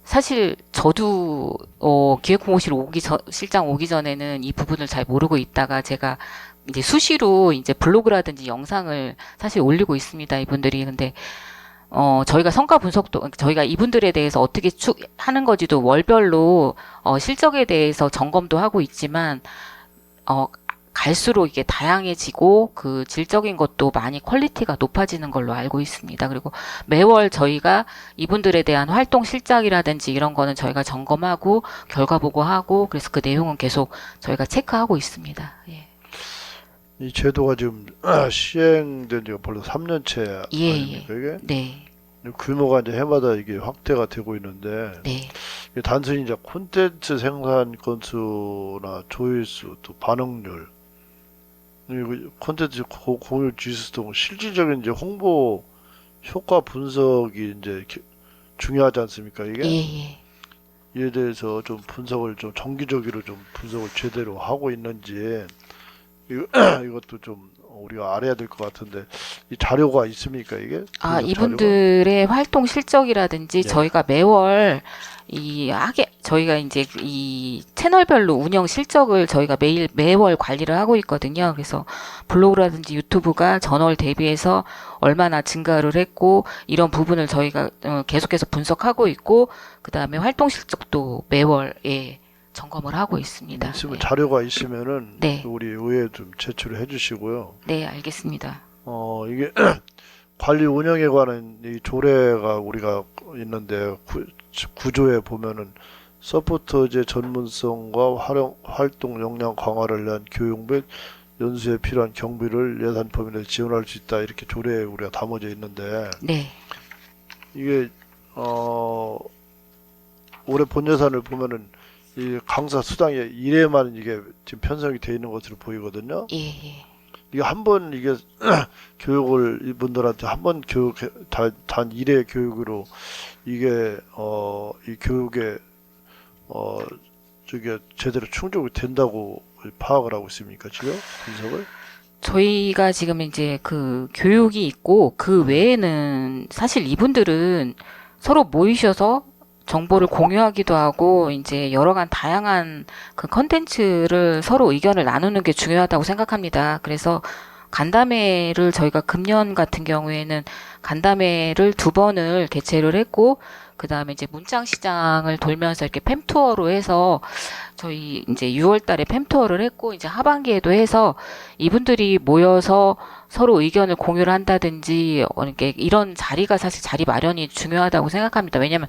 사실 저도 실장 오기 전에는 이 부분을 잘 모르고 있다가 제가 이제 수시로 이제 블로그라든지 영상을 사실 올리고 있습니다. 이분들이. 근데 저희가 성과 분석도, 저희가 이분들에 대해서 어떻게 하는 거지도 월별로, 실적에 대해서 점검도 하고 있지만, 갈수록 이게 다양해지고, 그 질적인 것도 많이 퀄리티가 높아지는 걸로 알고 있습니다. 그리고 매월 저희가 이분들에 대한 활동 실적이라든지 이런 거는 저희가 점검하고, 결과 보고하고, 그래서 그 내용은 계속 저희가 체크하고 있습니다. 예. 이 제도가 지금 시행된 지가 벌써 3년째 예, 아닙니까 이게? 네. 규모가 이제 해마다 이게 확대가 되고 있는데 네. 이게 단순히 이제 콘텐츠 생산 건수나 조회수 또 반응률 그리고 콘텐츠 공유 지수 등 실질적인 이제 홍보 효과 분석이 이제 중요하지 않습니까 이게? 예, 예. 이에 대해서 좀 분석을 좀 정기적으로 좀 분석을 제대로 하고 있는지 이것도 좀 우리가 알아야 될 것 같은데 이 자료가 있습니까 이게? 분석 이분들의 활동 실적이라든지 네. 저희가 매월 저희가 이제 이 채널별로 운영 실적을 저희가 매월 관리를 하고 있거든요. 그래서 블로그라든지 유튜브가 전월 대비해서 얼마나 증가를 했고 이런 부분을 저희가 계속해서 분석하고 있고 그다음에 활동 실적도 매월 점검을 하고 있습니다. 있으면 예. 자료가 있으면은 네. 우리 의회에 좀 제출을 해주시고요. 네, 알겠습니다. 이게 관리 운영에 관한 이 조례가 우리가 있는데 구조에 보면은 서포터제 전문성과 활동 역량 강화를 위한 교육 및 연수에 필요한 경비를 예산 범위 내에서 지원할 수 있다 이렇게 조례에 우리가 담아져 있는데 네. 이게 올해 본 예산을 보면은 이 강사 수당의 1회만 이게 지금 편성이 돼 있는 것으로 보이거든요. 예, 예. 이게 한 번 이게 교육을 이분들한테 한 번 교육 단 1회 교육으로 이게 이 교육에 저게 제대로 충족이 된다고 파악을 하고 있습니까 지금 분석을? 저희가 지금 이제 그 교육이 있고 그 외에는 사실 이분들은 서로 모이셔서 정보를 공유하기도 하고 이제 여러 간 다양한 그 컨텐츠를 서로 의견을 나누는 게 중요하다고 생각합니다. 그래서 간담회를 저희가 금년 같은 경우에는 간담회를 2번을 개최를 했고 그다음에 이제 문장 시장을 돌면서 이렇게 팸 투어로 해서 저희 이제 6월 달에 팸 투어를 했고 이제 하반기에도 해서 이분들이 모여서 서로 의견을 공유를 한다든지 이렇게 이런 자리가 사실 자리 마련이 중요하다고 생각합니다. 왜냐면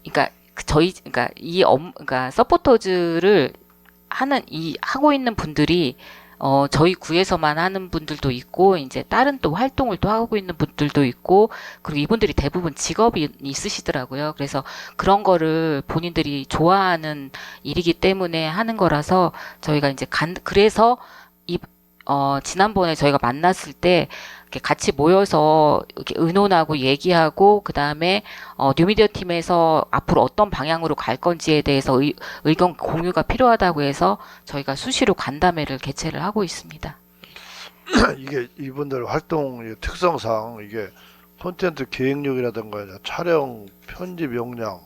그러니까 그러니까 서포터즈를 하고 있는 분들이 저희 구에서만 하는 분들도 있고 이제 다른 또 활동을 또 하고 있는 분들도 있고 그리고 이분들이 대부분 직업이 있으시더라고요. 그래서 그런 거를 본인들이 좋아하는 일이기 때문에 하는 거라서 저희가 이제 그래서 지난번에 저희가 만났을 때 이렇게 같이 모여서 이렇게 의논하고 얘기하고 그 다음에 뉴미디어 팀에서 앞으로 어떤 방향으로 갈 건지에 대해서 의견 공유가 필요하다고 해서 저희가 수시로 간담회를 개최를 하고 있습니다. 이게 이분들 활동 특성상 이게 콘텐츠 기획력이라든가 촬영 편집 역량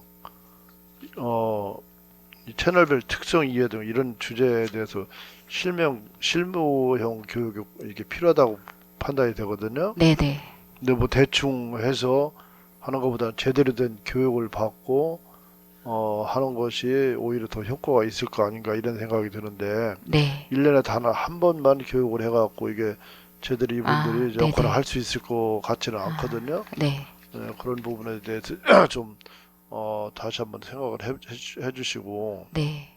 이 채널별 특성 이해 등 이런 주제에 대해서 실무형 교육이 이게 필요하다고 판단이 되거든요. 네네. 근데 뭐 대충 해서 하는 것보다 제대로 된 교육을 받고 하는 것이 오히려 더 효과가 있을 거 아닌가 이런 생각이 드는데 네. 1년에 단 한 번만 교육을 해갖고 이게 제대로 이분들이 네네. 역할을 할 수 있을 것 같지는 않거든요. 네. 네, 그런 부분에 대해서 좀 다시 한번 생각을 해주시고 네.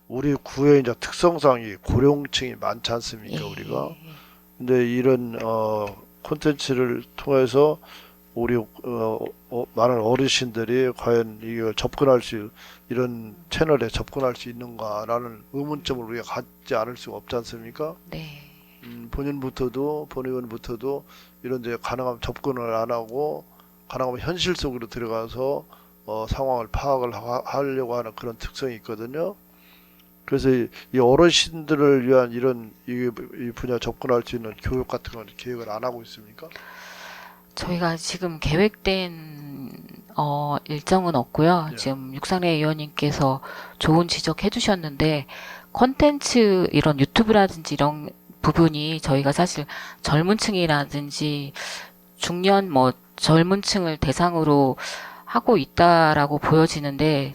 우리 구의 이제 특성상이 고령층이 많지 않습니까 예. 우리가? 근데 이런 콘텐츠를 통해서 우리 많은 어르신들이 과연 이걸 이런 채널에 접근할 수 있는가라는 의문점을 우리가 갖지 않을 수가 없지 않습니까? 네. 본인 의원부터도 이런 데 가능하면 접근을 안 하고 가능하면 현실 속으로 들어가서 상황을 파악을 하려고 하는 그런 특성이 있거든요. 그래서 이 어르신들을 위한 이 분야 접근할 수 있는 교육 같은 건 계획을 안 하고 있습니까? 저희가 지금 계획된 일정은 없고요. 예. 지금 육상래 의원님께서 좋은 지적해 주셨는데 컨텐츠 이런 유튜브라든지 이런 부분이 저희가 사실 젊은 층이라든지 중년 젊은 층을 대상으로 하고 있다라고 보여지는데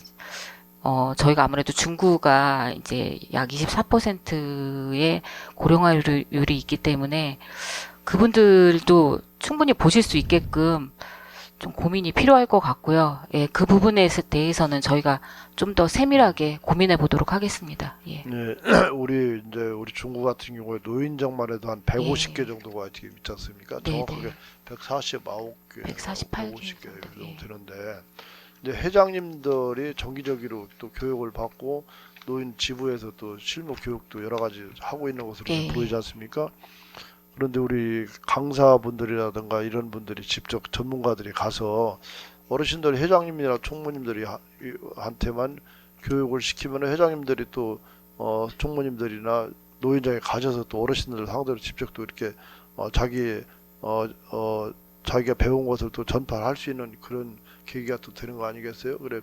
저희가 아무래도 중구가 이제 약 24%의 고령화율이 있기 때문에 그분들도 충분히 보실 수 있게끔 좀 고민이 필요할 것 같고요. 예, 그 부분에 대해서는 저희가 좀 더 세밀하게 고민해 보도록 하겠습니다. 예. 네, 우리 중구 같은 경우에 노인정만 해도 한 150개 예. 정도가 지금 있지 않습니까? 네, 정확하게 149개, 148개 150개 정도, 정도 예. 되는데 이제 회장님들이 정기적으로 또 교육을 받고 노인 지부에서 또 실무 교육도 여러 가지 하고 있는 것으로 예. 보이지 않습니까? 그런데 우리 강사분들이라든가 이런 분들이 직접 전문가들이 가서 어르신들 회장님이나 총무님들이 한테만 교육을 시키면 회장님들이 또 총무님들이나 노인정에 가셔서 또 어르신들 상대로 직접 또 이렇게 자기가 배운 것을 또 전파할 수 있는 그런 계기가 또 되는 거 아니겠어요? 그래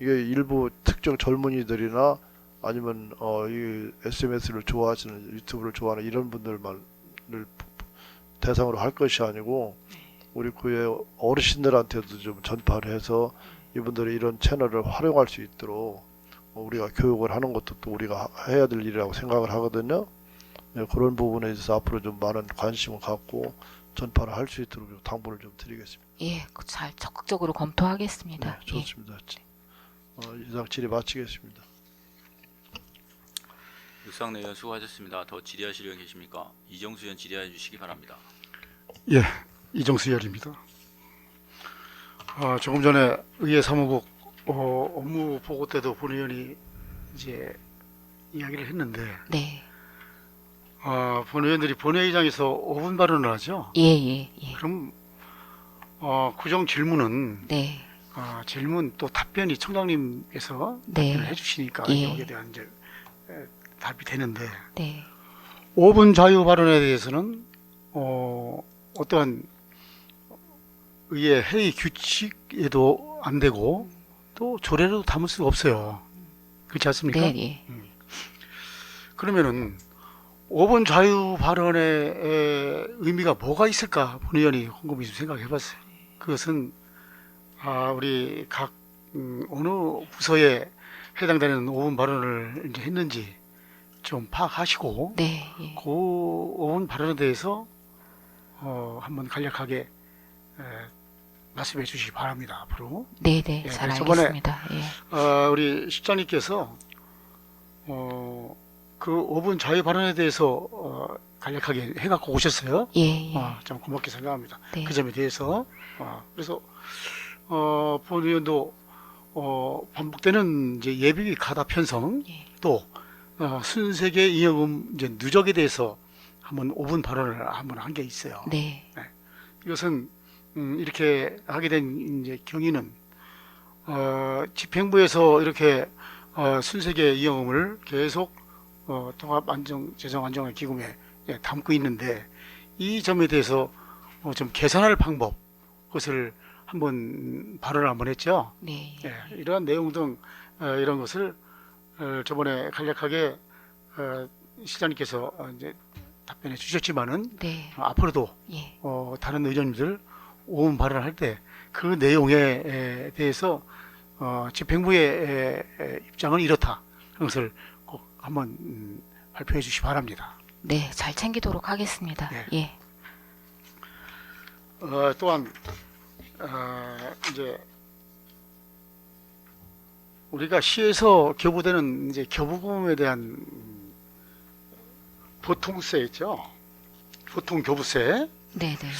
이게 일부 특정 젊은이들이나 아니면 이 SNS를 좋아하시는 유튜브를 좋아하는 이런 분들만을 대상으로 할 것이 아니고 우리 구의 어르신들한테도 좀 전파를 해서 이분들이 이런 채널을 활용할 수 있도록 우리가 교육을 하는 것도 또 우리가 해야 될 일이라고 생각을 하거든요. 네, 그런 부분에 있어서 앞으로 좀 많은 관심을 갖고 전파를 할 수 있도록 좀 당부를 좀 드리겠습니다. 예, 잘 적극적으로 검토하겠습니다. 네, 예. 좋습니다. 이상 질의 마치겠습니다. 육상내 의원 수고하셨습니다. 더 질의하실 의원 계십니까? 이정수 의원 질의해 주시기 바랍니다. 예, 이정수 의원입니다. 조금 전에 의회 사무국 업무 보고 때도 본 의원이 이제 이야기를 했는데 네. 본 의원들이 본회의장에서 5분 발언을 하죠. 예, 예, 예. 그럼 구정 질문은 네. 질문 또 답변이 청장님께서 네. 답변을 해주시니까 예. 여기에 대한 이제 답이 되는데 네. 5분 자유 발언에 대해서는 어떠한 의회 회의 규칙에도 안 되고 또 조례로도 담을 수가 없어요. 그렇지 않습니까? 네, 예. 그러면은 5분 자유 발언의 의미가 뭐가 있을까 본 의원이 곰곰이 좀 생각해봤어요. 그것은 우리 각 어느 부서에 해당되는 5분 발언을 이제 했는지 좀 파악하시고 네, 예. 그 5분 발언에 대해서 한번 간략하게 말씀해 주시기 바랍니다. 앞으로 네, 네. 예, 잘 저번에 알겠습니다. 예. 우리 실장님께서 그 5분 자유 발언에 대해서 간략하게 해갖고 오셨어요. 예, 예. 참 고맙게 생각합니다. 네. 그 점에 대해서 그래서 본 의원도 반복되는 이제 예비 가다 편성 예. 또 순세계 잉여금 이제 누적에 대해서 한번 5분 발언을 한번 한 게 있어요. 네. 이것은 이렇게 하게 된 이제 경위는 집행부에서 이렇게 순세계 잉여금을 계속 통합재정안정기금에 담고 있는데 이 점에 대해서 좀 개선할 방법 그것을 한번 발언을 한번 했죠. 네. 이러한 내용 등 이런 것을 저번에 간략하게 시장님께서 이제 답변해 주셨지만은 네. 앞으로도 예. 다른 의원님들 5분 발언할 때 그 내용에 대해서 집행부의 입장은 이렇다. 그것을 꼭 한번 발표해 주시기 바랍니다. 네, 잘 챙기도록 하겠습니다. 네. 예. 또한 이제 우리가 시에서 교부되는 이제 교부금에 대한 보통세 있죠. 보통 교부세. 네, 네.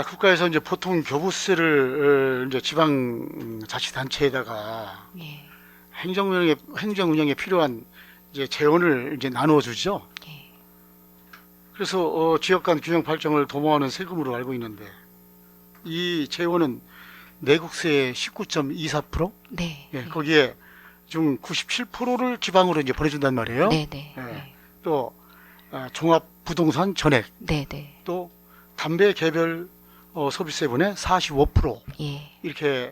국가에서 이제 보통 교부세를 이제 지방자치단체에다가 예. 행정 운영에 필요한 이제 재원을 이제 나누어 주죠. 예. 그래서 지역 간 균형 발전을 도모하는 세금으로 알고 있는데 이 재원은 내국세의 19.24%, 네. 예, 거기에 중 97%를 지방으로 이제 보내준단 말이에요. 네, 네. 예. 네. 또 종합 부동산 전액, 네, 네. 또 담배 개별 소비세분의 45% 예. 이렇게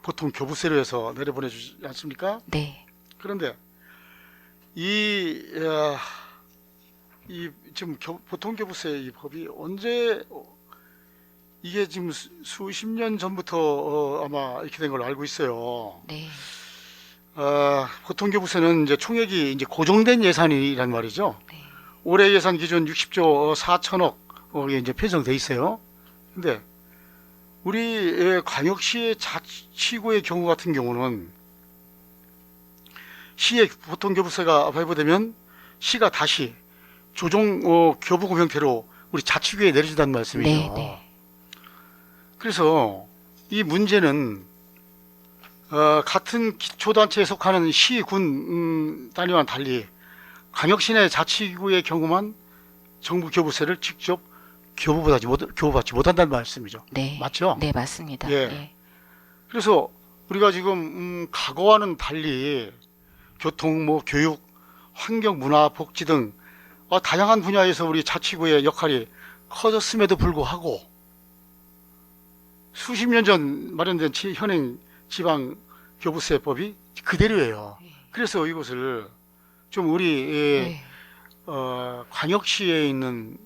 보통 교부세로 해서 내려보내주지 않습니까? 네. 그런데 이 지금 보통 교부세 이 법이 언제 이게 지금 수십 년 전부터 아마 이렇게 된 걸로 알고 있어요. 네. 보통 교부세는 이제 총액이 이제 고정된 예산이란 말이죠. 네. 올해 예산 기준 60조 4천억이 이제 편성돼 있어요. 근데 우리 광역시의 자치구의 경우 같은 경우는 시의 보통 교부세가 발부되면 시가 다시 조정 교부금 형태로 우리 자치구에 내려준다는 말씀이죠. 네, 네. 그래서 이 문제는 같은 기초단체에 속하는 시, 군 단위와는 달리 광역시 내 자치구의 경우만 정부 교부세를 직접 교부받지 못한다는 말씀이죠. 네. 맞죠? 네, 맞습니다. 예. 예. 그래서 우리가 지금 과거와는 달리 교통, 교육, 환경, 문화, 복지 등 다양한 분야에서 우리 자치구의 역할이 커졌음에도 불구하고 수십 년 전 마련된 현행 지방 교부세법이 그대로예요. 그래서 이것을 좀 우리 네. 광역시에 있는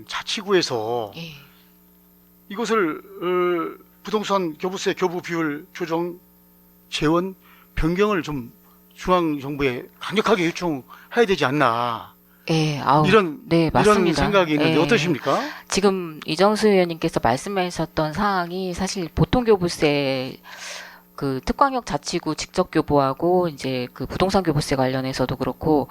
자치구에서 예. 이것을 부동산 교부세 교부 비율 조정 재원 변경을 좀 중앙정부에 강력하게 요청해야 되지 않나 예. 아우. 이런 네, 맞습니다. 이런 생각이 있는데 예. 어떠십니까? 지금 이정수 의원님께서 말씀하셨던 사항이 사실 보통교부세 그 특광역 자치구 직접 교부하고 이제 그 부동산 교부세 관련해서도 그렇고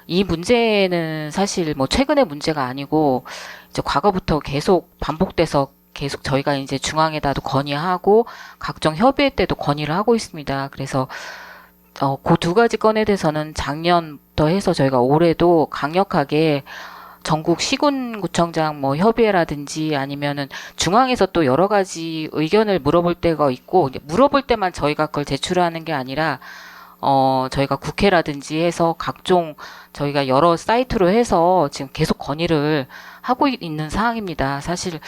이 문제는 사실 뭐 최근의 문제가 아니고 이제 과거부터 계속 반복돼서 계속 저희가 이제 중앙에다도 건의하고 각종 협의회 때도 건의를 하고 있습니다. 그래서 그 두 가지 건에 대해서는 작년부터 해서 저희가 올해도 강력하게 전국 시군구청장 뭐 협의회라든지 아니면은 중앙에서 또 여러 가지 의견을 물어볼 때가 있고 물어볼 때만 저희가 그걸 제출하는 게 아니라 저희가 국회라든지 해서 각종 저희가 여러 사이트로 해서 지금 계속 건의를 하고 있는 상황입니다. 사실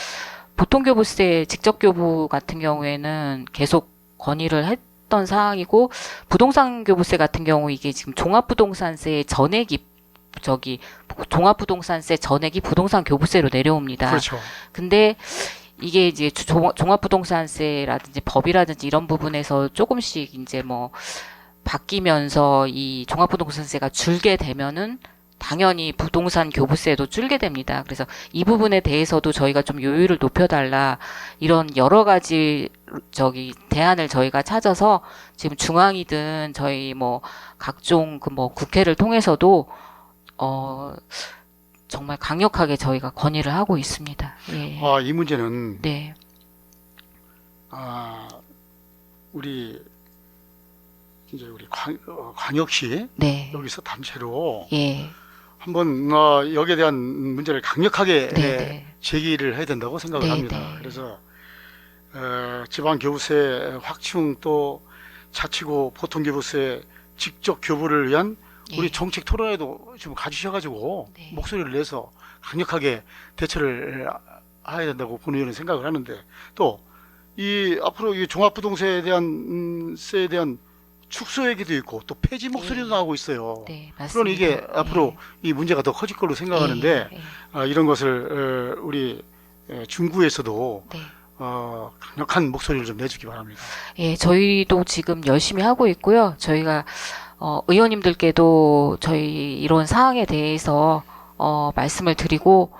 보통교부세 직접교부 같은 경우에는 계속 건의를 했던 상황이고 부동산 교부세 같은 경우 이게 지금 종합부동산세 전액이 종합부동산세 전액이 부동산 교부세로 내려옵니다. 그렇죠. 근데 이게 이제 종합부동산세라든지 법이라든지 이런 부분에서 조금씩 이제 뭐 바뀌면서 이 종합부동산세가 줄게 되면은 당연히 부동산 교부세도 줄게 됩니다. 그래서 이 부분에 대해서도 저희가 좀 요율을 높여달라 이런 여러 가지 대안을 저희가 찾아서 지금 중앙이든 저희 뭐 각종 그 뭐 국회를 통해서도 정말 강력하게 저희가 건의를 하고 있습니다. 예. 이 문제는 네. 우리 광역시 네. 여기서 단체로 예. 한번 여기에 대한 문제를 강력하게 네. 제기를 해야 된다고 생각을 네, 합니다. 네. 그래서 지방 교부세 확충 또 자치구 보통 교부세 직접 교부를 위한 우리 예. 정책 토론회도 지금 가주셔가지고 네. 목소리를 내서 강력하게 대처를 해야 된다고 본의원은 생각을 하는데 또 이 앞으로 이 종합부동세에 대한 세에 대한 축소 얘기도 있고 또 폐지 목소리도 네. 나오고 있어요. 네, 맞습니다. 그러니 이게 앞으로 이 문제가 더 커질 걸로 생각하는데 이런 것을 우리 중구에서도 네. 강력한 목소리를 좀 내주기 바랍니다. 예, 저희도 지금 열심히 하고 있고요. 저희가 의원님들께도 저희 이런 사항에 대해서 말씀을 드리고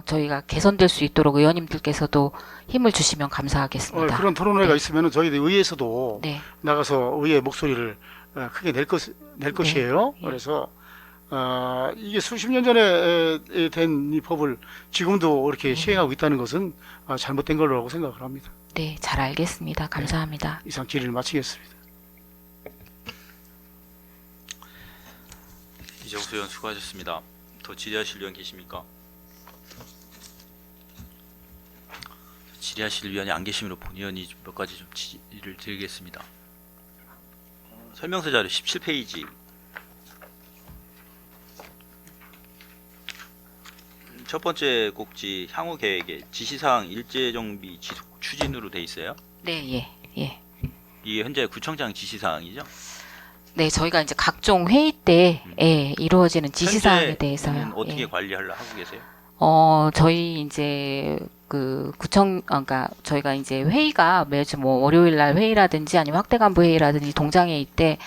저희가 개선될 수 있도록 의원님들께서도 힘을 주시면 감사하겠습니다. 그런 토론회가 네. 있으면 저희 의회에서도 네. 나가서 의회 목소리를 크게 낼 것이에요. 예. 그래서 이게 수십 년 전에 된 이 법을 지금도 이렇게 시행하고 있다는 것은 잘못된 거라고 생각을 합니다. 네, 잘 알겠습니다. 감사합니다. 이상 질의를 마치겠습니다. 이정수 의원 수고하셨습니다. 더 질의하실 의원 계십니까? 질의하실 의원이 안 계시므로 본의원이 몇 가지 좀 질의를 드리겠습니다. 설명서 자료 17페이지. 첫 번째 꼭지 향후 계획에 지시사항 일제정비 지속 추진으로 돼 있어요. 네, 예, 예. 이게 현재 구청장 지시사항이죠. 네, 저희가 이제 각종 회의 때 이루어지는 지시사항에 현재는 대해서요. 어떻게 예. 관리하려 하고 계세요? 저희 이제 그 그러니까 저희가 이제 회의가 매주 뭐 월요일 날 회의라든지 아니면 확대 간부 회의라든지 동장회의 때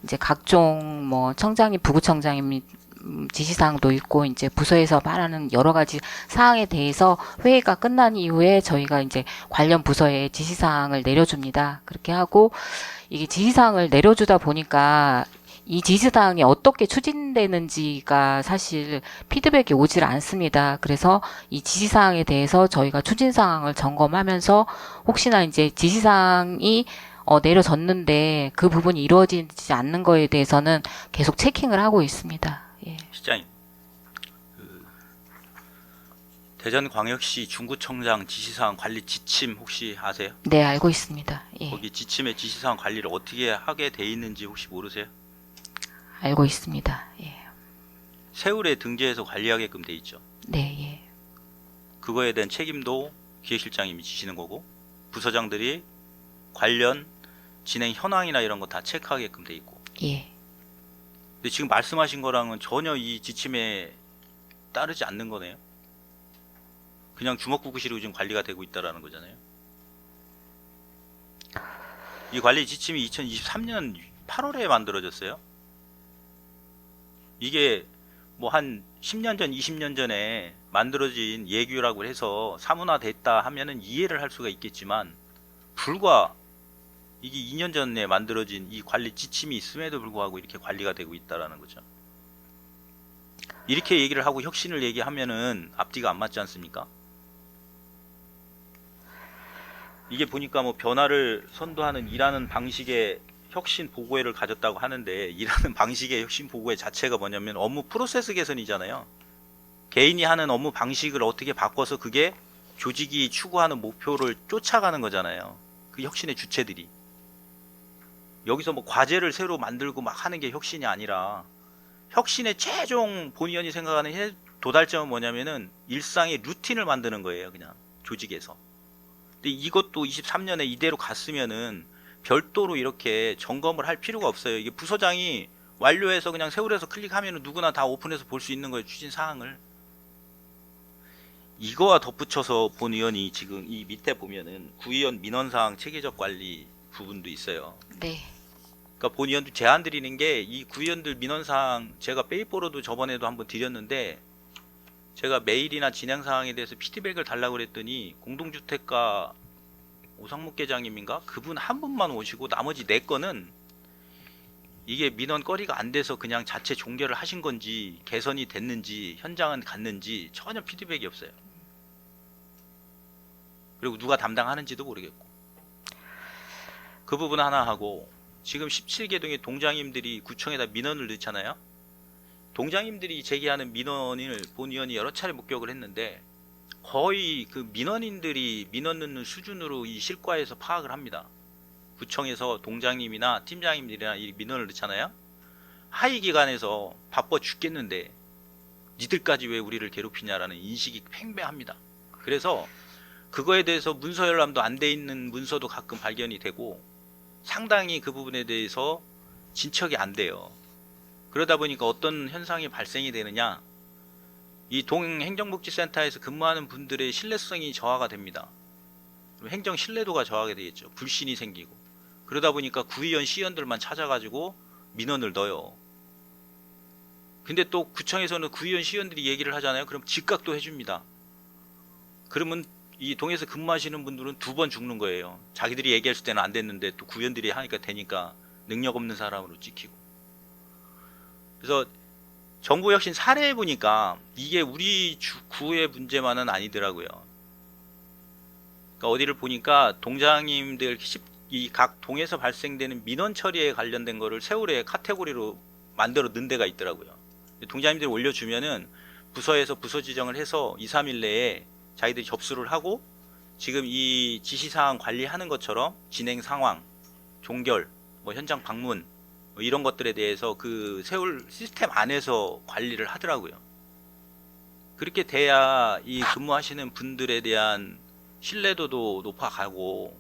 이제 각종 뭐 청장님, 부구청장님 지시사항도 있고 이제 부서에서 말하는 여러 가지 사항에 대해서 회의가 끝난 이후에 저희가 이제 관련 부서에 지시사항을 내려줍니다. 그렇게 하고 이게 지시사항을 내려주다 보니까 이 지시사항이 어떻게 추진되는지가 사실 피드백이 오질 않습니다. 그래서 이 지시사항에 대해서 저희가 추진사항을 점검하면서 혹시나 이제 지시사항이 내려졌는데 그 부분이 이루어지지 않는 거에 대해서는 계속 체킹을 하고 있습니다. 예. 시장님, 대전광역시 중구청장 지시사항 관리 지침 혹시 아세요? 네, 알고 있습니다. 예. 거기 지침의 지시사항 관리를 어떻게 하게 돼 있는지 혹시 모르세요? 알고 있습니다. 예. 세울에 등재해서 관리하게끔 돼 있죠. 네, 예. 그거에 대한 책임도 기획실장님이 지시는 거고 부서장들이 관련 진행 현황이나 이런 거 다 체크하게끔 돼 있고. 예. 근데 지금 말씀하신 거랑은 전혀 이 지침에 따르지 않는 거네요. 그냥 주먹구구시로 지금 관리가 되고 있다라는 거잖아요. 이 관리 지침이 2023년 8월에 만들어졌어요. 이게 뭐 한 10년 전, 20년 전에 만들어진 예규라고 해서 사문화됐다 하면은 이해를 할 수가 있겠지만 불과 이게 2년 전에 만들어진 이 관리 지침이 있음에도 불구하고 이렇게 관리가 되고 있다라는 거죠. 이렇게 얘기를 하고 혁신을 얘기하면은 앞뒤가 안 맞지 않습니까? 이게 보니까 뭐 변화를 선도하는 일하는 방식의 혁신 보고회를 가졌다고 하는데, 일하는 방식의 혁신 보고회 자체가 뭐냐면 업무 프로세스 개선이잖아요. 개인이 하는 업무 방식을 어떻게 바꿔서 그게 조직이 추구하는 목표를 쫓아가는 거잖아요. 그 혁신의 주체들이. 여기서 뭐 과제를 새로 만들고 막 하는 게 혁신이 아니라, 혁신의 최종 본의원이 생각하는 도달점은 뭐냐면은 일상의 루틴을 만드는 거예요. 그냥 조직에서. 근데 이것도 23년에 이대로 갔으면은 별도로 이렇게 점검을 할 필요가 없어요. 이게 부서장이 완료해서 그냥 세월에서 클릭하면은 누구나 다 오픈해서 볼 수 있는 거예요. 추진 사항을. 이거와 덧붙여서 본 의원이 지금 이 밑에 보면은 구의원 민원사항 체계적 관리 부분도 있어요. 네. 그러니까 본 의원도 제안 드리는 게, 이 구의원들 민원사항 제가 페이퍼로도 저번에도 한번 드렸는데, 제가 메일이나 진행사항에 대해서 피드백을 달라고 그랬더니 공동주택가 오상목 계장님인가? 그분 한 분만 오시고 나머지 4건은 이게 민원 거리가 안 돼서 그냥 자체 종결을 하신 건지 개선이 됐는지 현장은 갔는지 전혀 피드백이 없어요. 그리고 누가 담당하는지도 모르겠고. 그 부분 하나 하고, 지금 17개 동의 동장님들이 구청에다 민원을 넣잖아요. 동장님들이 제기하는 민원을 본 의원이 여러 차례 목격을 했는데, 거의 그 민원인들이 민원 넣는 수준으로 이 실과에서 파악을 합니다. 구청에서 동장님이나 팀장님들이나 이 민원을 넣잖아요. 하위 기관에서 바빠 죽겠는데 니들까지 왜 우리를 괴롭히냐라는 인식이 팽배합니다. 그래서 그거에 대해서 문서 열람도 안 돼 있는 문서도 가끔 발견이 되고, 상당히 그 부분에 대해서 진척이 안 돼요. 그러다 보니까 어떤 현상이 발생이 되느냐, 이 동행정복지센터에서 근무하는 분들의 신뢰성이 저하가 됩니다. 행정 신뢰도가 저하게 되겠죠. 불신이 생기고. 그러다 보니까 구의원, 시의원들만 찾아가지고 민원을 넣어요. 근데 또 구청에서는 구의원, 시의원들이 얘기를 하잖아요. 그럼 즉각도 해줍니다. 그러면 이 동에서 근무하시는 분들은 2번 죽는 거예요. 자기들이 얘기했을 때는 안 됐는데 또 구의원들이 하니까 되니까 능력 없는 사람으로 찍히고. 그래서 정부 혁신 사례해 보니까 이게 우리 구의 문제만은 아니더라고요. 그러니까 어디를 보니까 동장님들 이 각 동에서 발생되는 민원 처리에 관련된 거를 세월의 카테고리로 만들어 넣은 데가 있더라고요. 동장님들이 올려주면은 부서에서 부서 지정을 해서 2, 3일 내에 자기들이 접수를 하고, 지금 이 지시사항 관리하는 것처럼 진행 상황, 종결, 뭐 현장 방문, 뭐 이런 것들에 대해서 그 세월 시스템 안에서 관리를 하더라고요. 그렇게 돼야 이 근무하시는 분들에 대한 신뢰도도 높아가고,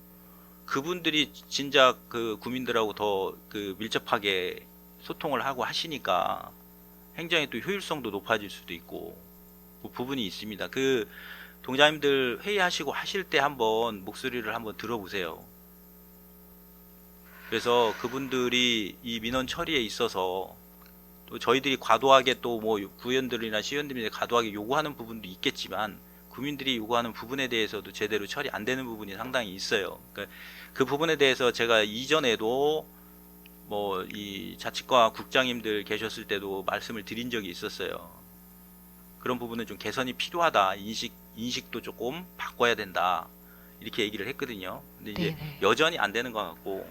그분들이 진작 그 구민들하고 더 그 밀접하게 소통을 하고 하시니까 행정의 또 효율성도 높아질 수도 있고, 그 부분이 있습니다. 그 동장님들 회의하시고 하실 때 한번 목소리를 한번 들어보세요. 그래서 그분들이 이 민원 처리에 있어서 또 저희들이 과도하게 또 뭐 구의원들이나 시의원들이 과도하게 요구하는 부분도 있겠지만, 국민들이 요구하는 부분에 대해서도 제대로 처리 안 되는 부분이 상당히 있어요. 그러니까 그 부분에 대해서 제가 이전에도 뭐 이 자치과 국장님들 계셨을 때도 말씀을 드린 적이 있었어요. 그런 부분은 좀 개선이 필요하다. 인식도 조금 바꿔야 된다. 이렇게 얘기를 했거든요. 근데 이제 네네. 여전히 안 되는 것 같고,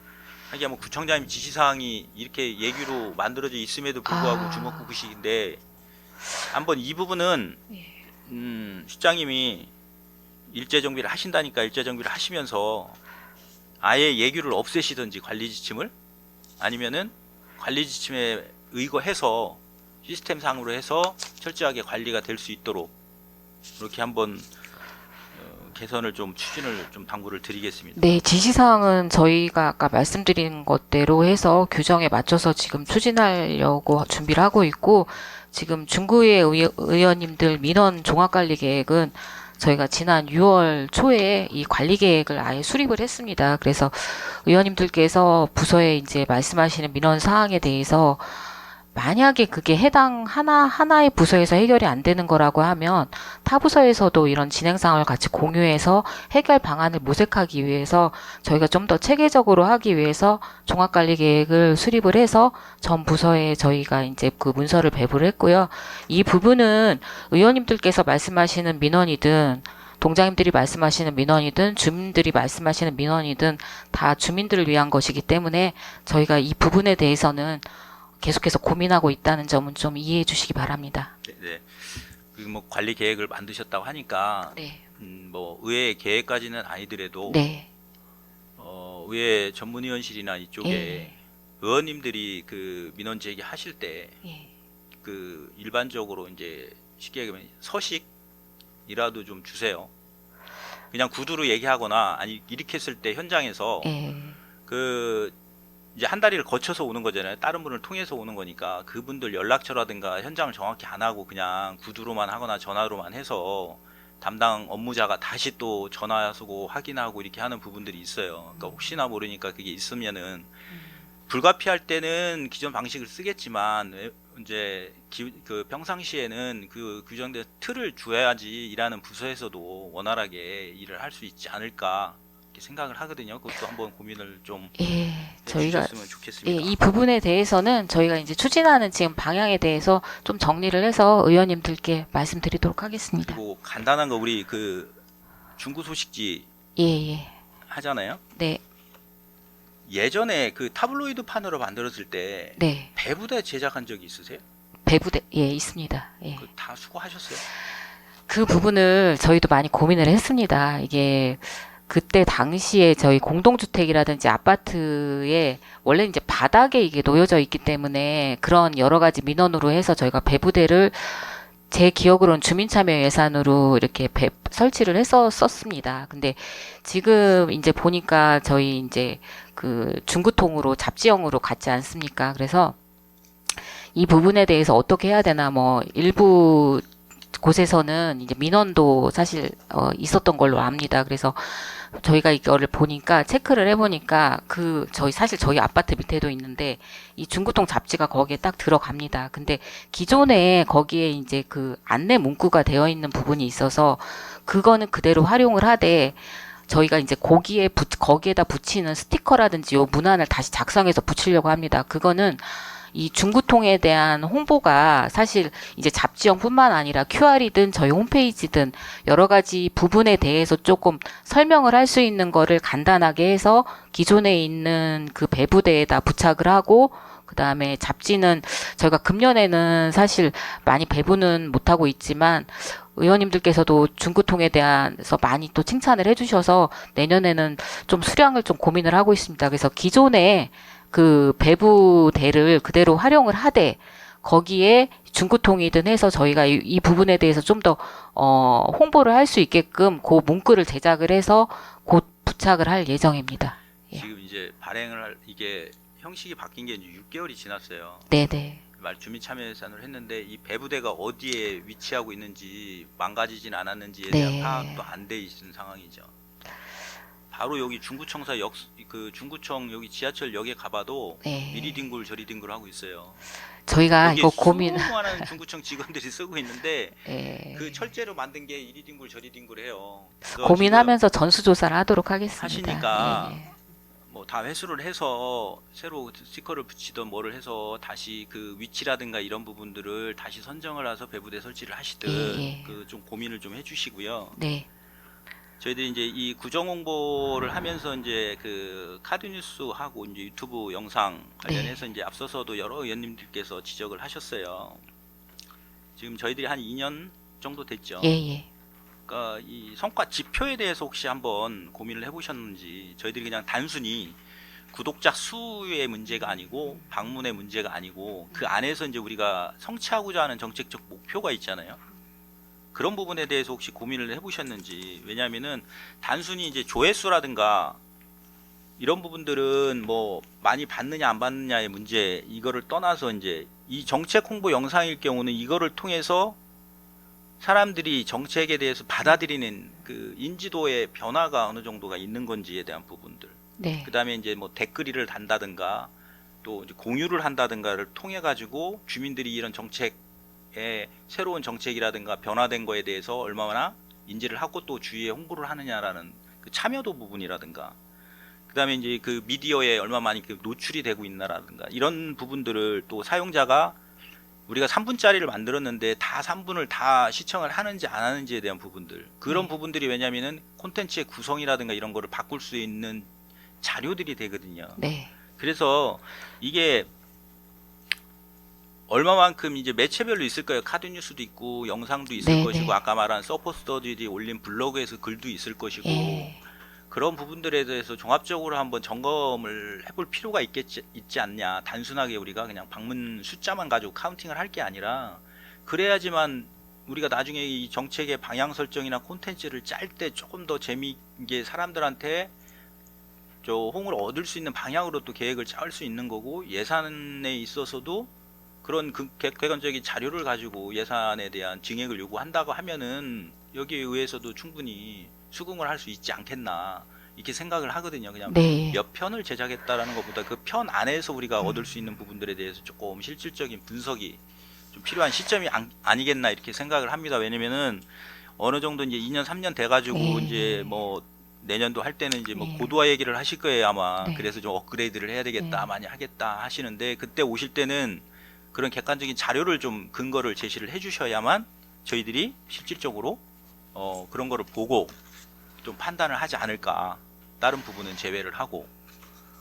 하기야 뭐 구청장님 지시사항이 이렇게 얘기로 만들어져 있음에도 불구하고 주먹구구식인데, 한번 이 부분은 실장님이 일제정비를 하신다니까 일제정비를 하시면서 아예 예규를 없애시든지 관리지침을, 아니면은 관리지침에 의거해서 시스템상으로 해서 철저하게 관리가 될 수 있도록 그렇게 한번 개선을 좀 추진을 좀 당부를 드리겠습니다. 네, 지시사항은 저희가 아까 말씀드린 것대로 해서 규정에 맞춰서 지금 추진하려고 준비를 하고 있고, 지금 중구의 의원님들 민원 종합관리 계획은 저희가 지난 6월 초에 이 관리 계획을 아예 수립을 했습니다. 그래서 의원님들께서 부서에 이제 말씀하시는 민원 사항에 대해서 만약에 그게 해당 하나의 부서에서 해결이 안 되는 거라고 하면 타 부서에서도 이런 진행상을 같이 공유해서 해결 방안을 모색하기 위해서 저희가 좀 더 체계적으로 하기 위해서 종합관리 계획을 수립을 해서 전 부서에 저희가 이제 그 문서를 배부를 했고요. 이 부분은 의원님들께서 말씀하시는 민원이든 동장님들이 말씀하시는 민원이든 주민들이 말씀하시는 민원이든 다 주민들을 위한 것이기 때문에 저희가 이 부분에 대해서는 계속해서 고민하고 있다는 점은 좀 이해해 주시기 바랍니다. 네, 네. 그리고 뭐 관리 계획을 만드셨다고 하니까 네. 뭐 의회 계획까지는 아니더라도 네. 의회 전문위원실이나 이쪽에 예. 의원님들이 그 민원 제기하실 때 예. 그 일반적으로 이제 쉽게 얘기하면 서식이라도 좀 주세요. 그냥 구두로 얘기하거나 아니 이렇게 했을 때 현장에서 예. 그 이제 한 다리를 거쳐서 오는 거잖아요. 다른 분을 통해서 오는 거니까 그분들 연락처라든가 현장을 정확히 안 하고 그냥 구두로만 하거나 전화로만 해서 담당 업무자가 다시 또 전화하고 확인하고 이렇게 하는 부분들이 있어요. 그러니까 혹시나 모르니까 그게 있으면은 불가피할 때는 기존 방식을 쓰겠지만 이제 그 평상시에는 그 규정된 틀을 줘야지 일하는 부서에서도 원활하게 일을 할 수 있지 않을까 이렇게 생각을 하거든요. 그것도 한번 고민을 좀 예. 저희가 해주셨으면 예, 좋겠습니다. 이 부분에 대해서는 저희가 이제 추진하는 지금 방향에 대해서 좀 정리를 해서 의원님들께 말씀드리도록 하겠습니다. 그리고 간단한 거 우리 그 중구 소식지 예, 예. 하잖아요. 네. 예전에 그 타블로이드 판으로 만들었을 때 네. 배부대 제작한 적이 있으세요? 배부대 예, 있습니다. 예. 그 다 수고하셨어요? 그 부분을 저희도 많이 고민을 했습니다. 이게 그때 당시에 저희 공동주택이라든지 아파트에 원래 이제 바닥에 이게 놓여져 있기 때문에 그런 여러 가지 민원으로 해서 저희가 배부대를 제 기억으로는 주민참여 예산으로 이렇게 설치를 해서 썼습니다. 근데 지금 이제 보니까 저희 이제 그 중구통으로 잡지형으로 갔지 않습니까? 그래서 이 부분에 대해서 어떻게 해야 되나 뭐 일부 곳에서는 이제 민원도 사실 있었던 걸로 압니다. 그래서 저희가 이거를 보니까 체크를 해보니까 저희 아파트 밑에도 있는데 이 중구통 잡지가 거기에 딱 들어갑니다. 근데 기존에 거기에 이제 그 안내 문구가 되어 있는 부분이 있어서 그거는 그대로 활용을 하되 저희가 이제 거기에다 붙이는 스티커라든지 요 문안을 다시 작성해서 붙이려고 합니다. 그거는 이 중구통에 대한 홍보가 사실 이제 잡지형뿐만 아니라 QR이든 저희 홈페이지든 여러 가지 부분에 대해서 조금 설명을 할 수 있는 거를 간단하게 해서 기존에 있는 그 배부대에다 부착을 하고 그다음에 잡지는 저희가 금년에는 사실 많이 배부는 못하고 있지만 의원님들께서도 중구통에 대해서 많이 또 칭찬을 해주셔서 내년에는 좀 수량을 좀 고민을 하고 있습니다. 그래서 기존에 그 배부대를 그대로 활용을 하되 거기에 중구통이든 해서 저희가 이 부분에 대해서 좀 더 홍보를 할 수 있게끔 그 문구를 제작을 해서 곧 부착을 할 예정입니다. 예. 지금 이제 발행을 할 이게 형식이 바뀐 게 이제 6개월이 지났어요. 네네. 주민 참여 예산을 했는데 이 배부대가 어디에 위치하고 있는지 망가지진 않았는지에 네. 대한 파악도 안 돼 있는 상황이죠. 바로 여기 중구청사 그 중구청 여기 지하철역에 가봐도 네. 이리 뒹굴 저리 뒹굴 하고 있어요. 저희가 여기에 이거 고민. 수많은 중구청 직원들이 쓰고 있는데 예. 그 철제로 만든 게 이리 뒹굴 저리 뒹굴해요. 고민하면서 전수조사를 하도록 하겠습니다. 하시니까 예. 뭐 다 회수를 해서 새로 스티커를 붙이던 뭐를 해서 다시 그 위치라든가 이런 부분들을 다시 선정을 해서 배부대 설치를 하시든 예. 그 좀 고민을 좀 해주시고요. 네. 저희들이 이제 이 구정 홍보를 하면서 이제 그 카드뉴스 하고 이제 유튜브 영상 관련해서 이제 앞서서도 여러 의원님들께서 지적을 하셨어요. 지금 저희들이 한 2년 정도 됐죠. 예, 예. 그러니까 이 성과 지표에 대해서 혹시 한번 고민을 해보셨는지 저희들이 그냥 단순히 구독자 수의 문제가 아니고 방문의 문제가 아니고 그 안에서 이제 우리가 성취하고자 하는 정책적 목표가 있잖아요. 그런 부분에 대해서 혹시 고민을 해보셨는지. 왜냐하면은 단순히 이제 조회수라든가 이런 부분들은 뭐 많이 받느냐 안 받느냐의 문제 이거를 떠나서 이제 이 정책 홍보 영상일 경우는 이거를 통해서 사람들이 정책에 대해서 받아들이는 그 인지도의 변화가 어느 정도가 있는 건지에 대한 부분들. 네. 그 다음에 이제 뭐 댓글을 단다든가 또 이제 공유를 한다든가를 통해 가지고 주민들이 이런 정책에 새로운 정책이라든가 변화된 거에 대해서 얼마나 인지를 하고 또 주위에 홍보를 하느냐라는 그 참여도 부분이라든가 그다음에 이제 그 미디어에 얼마 많이 그 노출이 되고 있나라든가 이런 부분들을 또 사용자가 우리가 3분짜리를 만들었는데 다 3분을 다 시청을 하는지 안 하는지에 대한 부분들 그런 부분들이 왜냐면은 콘텐츠의 구성이라든가 이런 거를 바꿀 수 있는 자료들이 되거든요. 네. 그래서 이게 얼마만큼 이제 매체별로 있을 거예요. 카드 뉴스도 있고 영상도 있을 네, 것이고 네. 아까 말한 서포스터들이 올린 블로그에서 글도 있을 것이고 예. 그런 부분들에 대해서 종합적으로 한번 점검을 해볼 필요가 있지 않냐. 단순하게 우리가 그냥 방문 숫자만 가지고 카운팅을 할 게 아니라 그래야지만 우리가 나중에 이 정책의 방향 설정이나 콘텐츠를 짤 때 조금 더 재미있게 사람들한테 호응을 얻을 수 있는 방향으로 또 계획을 짜올 수 있는 거고 예산에 있어서도 그런 객관적인 자료를 가지고 예산에 대한 증액을 요구한다고 하면은 여기에 의해서도 충분히 수긍을 할 수 있지 않겠나 이렇게 생각을 하거든요. 그냥 네. 몇 편을 제작했다라는 것보다 그 편 안에서 우리가 얻을 수 있는 부분들에 대해서 조금 실질적인 분석이 좀 필요한 시점이 아니겠나 이렇게 생각을 합니다. 왜냐면은 어느 정도 이제 2년 3년 돼가지고 네. 이제 뭐 내년도 할 때는 이제 뭐 네. 고도화 얘기를 하실 거예요 아마. 네. 그래서 좀 업그레이드를 해야 되겠다 네. 많이 하겠다 하시는데 그때 오실 때는 그런 객관적인 자료를 좀 근거를 제시를 해주셔야만 저희들이 실질적으로 그런 거를 보고 좀 판단을 하지 않을까. 다른 부분은 제외를 하고.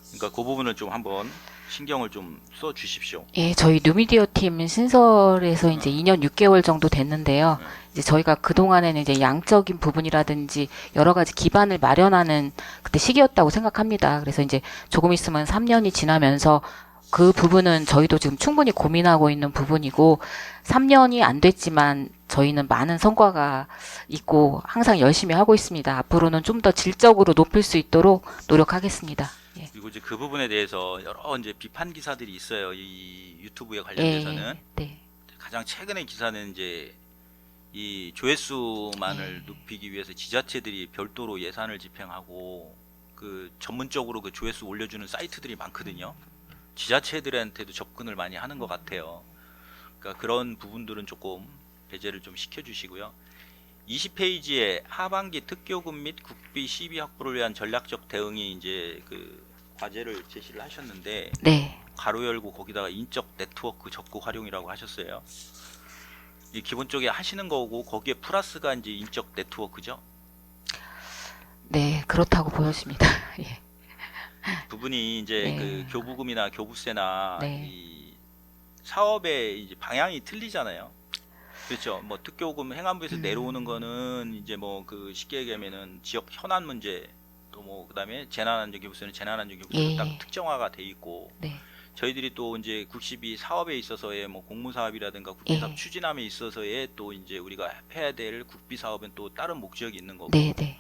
그러니까 그 부분을 좀 한번 신경을 좀 써 주십시오. 예, 저희 뉴미디어 팀 신설해서 이제 2년 6개월 정도 됐는데요. 이제 저희가 그동안에는 이제 양적인 부분이라든지 여러 가지 기반을 마련하는 그때 시기였다고 생각합니다. 그래서 이제 조금 있으면 3년이 지나면서 그 부분은 저희도 지금 충분히 고민하고 있는 부분이고 3년이 안 됐지만 저희는 많은 성과가 있고 항상 열심히 하고 있습니다. 앞으로는 좀 더 질적으로 높일 수 있도록 노력하겠습니다. 예. 그리고 이제 그 부분에 대해서 여러 이제 비판 기사들이 있어요. 이 유튜브에 예, 관련돼서는 네. 가장 최근의 기사는 이제 이 조회수만을 높이기 위해서 지자체들이 별도로 예산을 집행하고 그 전문적으로 그 조회수 올려주는 사이트들이 많거든요. 지자체들한테도 접근을 많이 하는 것 같아요. 그러니까 그런 부분들은 조금 배제를 좀 시켜주시고요. 20페이지에 하반기 특교금 및 국비 시비 확보를 위한 전략적 대응이 이제 그 과제를 제시를 하셨는데 네. 가로 열고 거기다가 인적 네트워크 적극 활용이라고 하셨어요. 이 기본 쪽에 하시는 거고 거기에 플러스가 이제 인적 네트워크죠. 네, 그렇다고 보여집니다. 예. 부분이 이제 네. 그 교부금이나 교부세나 네. 이 사업의 이제 방향이 틀리잖아요. 그렇죠. 뭐 특교금 행안부에서 내려오는 거는 이제 뭐 그 쉽게 얘기하면은 지역 현안 문제 또 뭐 그다음에 재난안전교부세는 재난안전교부세로 예. 딱 특정화가 돼 있고 네. 저희들이 또 이제 국시비 사업에 있어서의 뭐 공무사업이라든가 국비사업 예. 추진함에 있어서의 또 이제 우리가 해야 될 국비 사업은 또 다른 목적이 있는 거고. 네, 네.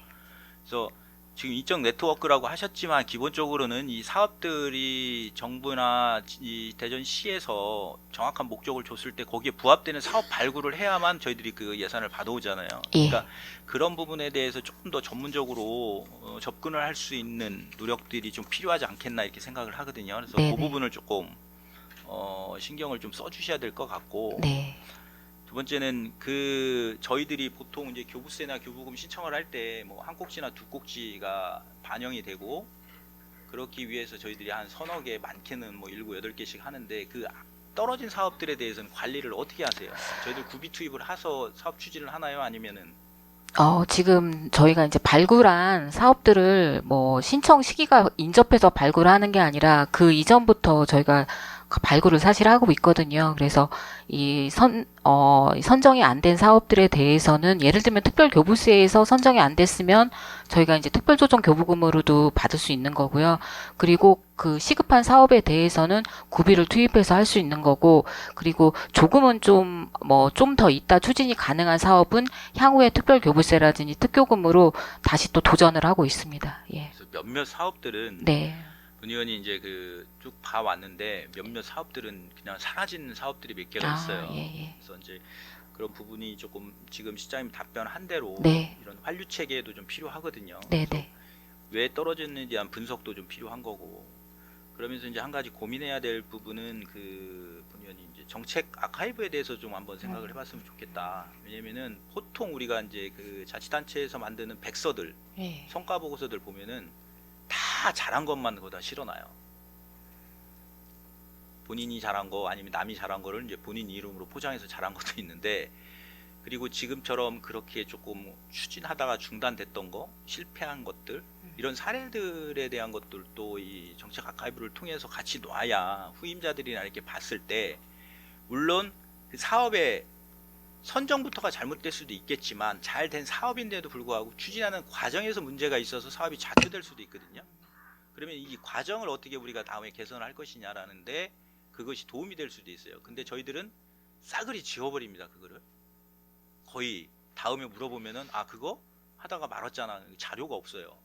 그래서 지금 인적 네트워크라고 하셨지만 기본적으로는 이 사업들이 정부나 이 대전시에서 정확한 목적을 줬을 때 거기에 부합되는 사업 발굴을 해야만 저희들이 그 예산을 받아오잖아요. 예. 그러니까 그런 부분에 대해서 조금 더 전문적으로 접근을 할 수 있는 노력들이 좀 필요하지 않겠나 이렇게 생각을 하거든요. 그래서 네네. 그 부분을 조금 신경을 좀 써주셔야 될 것 같고. 네. 두 번째는 그 저희들이 보통 이제 교부세나 교부금 신청을 할 때 뭐 한 꼭지나 두 꼭지가 반영이 되고 그렇기 위해서 저희들이 한 서너 개 많게는 뭐 7, 8개씩 하는데 그 떨어진 사업들에 대해서는 관리를 어떻게 하세요? 저희들 구비 투입을 해서 사업 추진을 하나요? 아니면은 지금 저희가 이제 발굴한 사업들을 뭐 신청 시기가 인접해서 발굴하는 게 아니라 그 이전부터 저희가 발굴을 사실 하고 있거든요. 그래서 이 선정이 안 된 사업들에 대해서는 예를 들면 특별교부세에서 선정이 안 됐으면 저희가 이제 특별조정교부금으로도 받을 수 있는 거고요. 그리고 그 시급한 사업에 대해서는 구비를 투입해서 할 수 있는 거고, 그리고 조금은 좀 더 있다 추진이 가능한 사업은 향후에 특별교부세라든지 특교금으로 다시 또 도전을 하고 있습니다. 예. 그래서 몇몇 사업들은 네. 문 의원이 이제 그 쭉 봐왔는데 몇몇 사업들은 그냥 사라진 사업들이 몇 개가 있어요. 예, 예. 그래서 이제 그런 부분이 조금 지금 시장님 답변한 대로 네. 이런 환류 체계도 좀 필요하거든요. 네, 네. 왜 떨어졌는지 대한 분석도 좀 필요한 거고 그러면서 이제 한 가지 고민해야 될 부분은 그 본의원이 이제 정책 아카이브에 대해서 좀 한번 생각을 해봤으면 좋겠다. 왜냐면은 보통 우리가 이제 그 자치단체에서 만드는 백서들, 예. 성과 보고서들 보면은 다 잘한 것만 거기다 실어놔요. 본인이 잘한 거 아니면 남이 잘한 거를 이제 본인 이름으로 포장해서 잘한 것도 있는데, 그리고 지금처럼 그렇게 조금 추진하다가 중단됐던 거, 실패한 것들, 이런 사례들에 대한 것들도 이 정책 아카이브를 통해서 같이 놔야 후임자들이나 이렇게 봤을 때, 물론 그 사업의 선정부터가 잘못될 수도 있겠지만 잘 된 사업인데도 불구하고 추진하는 과정에서 문제가 있어서 사업이 좌초될 수도 있거든요. 그러면 이 과정을 어떻게 우리가 다음에 개선할 것이냐라는데 그것이 도움이 될 수도 있어요. 근데 저희들은 싸그리 지워버립니다. 그거를 거의 다음에 물어보면은 아 그거 하다가 말았잖아. 자료가 없어요.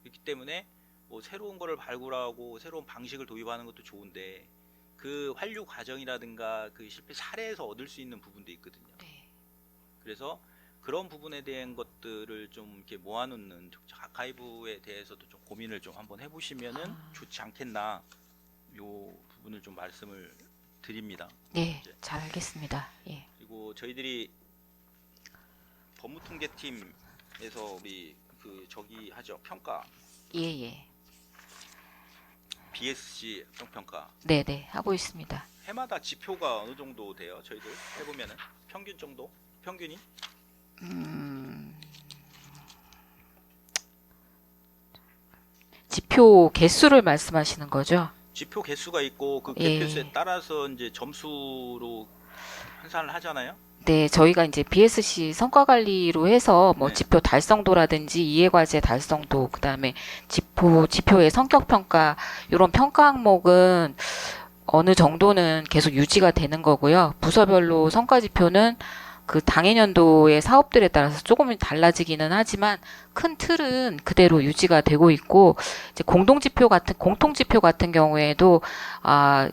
그렇기 때문에 뭐 새로운 거를 발굴하고 새로운 방식을 도입하는 것도 좋은데 그 환류 과정이라든가 그 실패 사례에서 얻을 수 있는 부분도 있거든요. 네. 그래서 그런 부분에 대한 것들을 좀 이렇게 모아놓는 정책 아카이브에 대해서도 좀 고민을 좀 한번 해보시면은 좋지 않겠나, 요 부분을 좀 말씀을 드립니다. 네, 잘 알겠습니다. 예. 그리고 저희들이 법무통제팀에서 우리 그 저기 하죠, 평가 예, 예. BSC 평가 네, 네. 하고 있습니다. 해마다 지표가 어느 정도 돼요? 저희들 해보면은 평균 정도? 평균이? 지표 개수를 말씀하시는 거죠? 지표 개수가 있고 그 예. 개표수에 따라서 이제 점수로 환산을 하잖아요. 네, 저희가 이제 BSC 성과 관리로 해서 뭐 네. 지표 달성도라든지 이해과제 달성도, 그다음에 지표의 성격 평가, 이런 평가 항목은 어느 정도는 계속 유지가 되는 거고요. 부서별로 성과 지표는 그 당해년도의 사업들에 따라서 조금은 달라지기는 하지만 큰 틀은 그대로 유지가 되고 있고, 이제 공통지표 같은 경우에도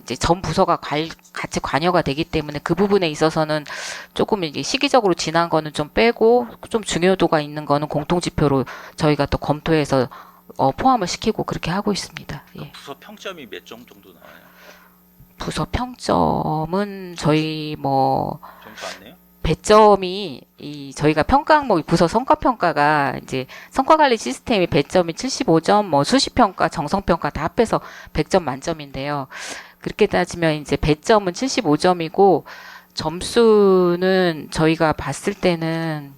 이제 전 부서가 같이 관여가 되기 때문에 그 부분에 있어서는 조금 이제 시기적으로 지난 거는 좀 빼고 좀 중요도가 있는 거는 공통지표로 저희가 또 검토해서 포함을 시키고 그렇게 하고 있습니다. 예. 부서 평점이 몇 점 정도 나와요? 부서 평점은 저희 뭐 점수 안 내요? 배점이 저희가 평가 항목이 부서 성과 평가가 이제 성과 관리 시스템이 배점이 75점, 뭐 수시 평가, 정성 평가 다 합해서 100점 만점인데요. 그렇게 따지면 이제 배점은 75점이고 점수는 저희가 봤을 때는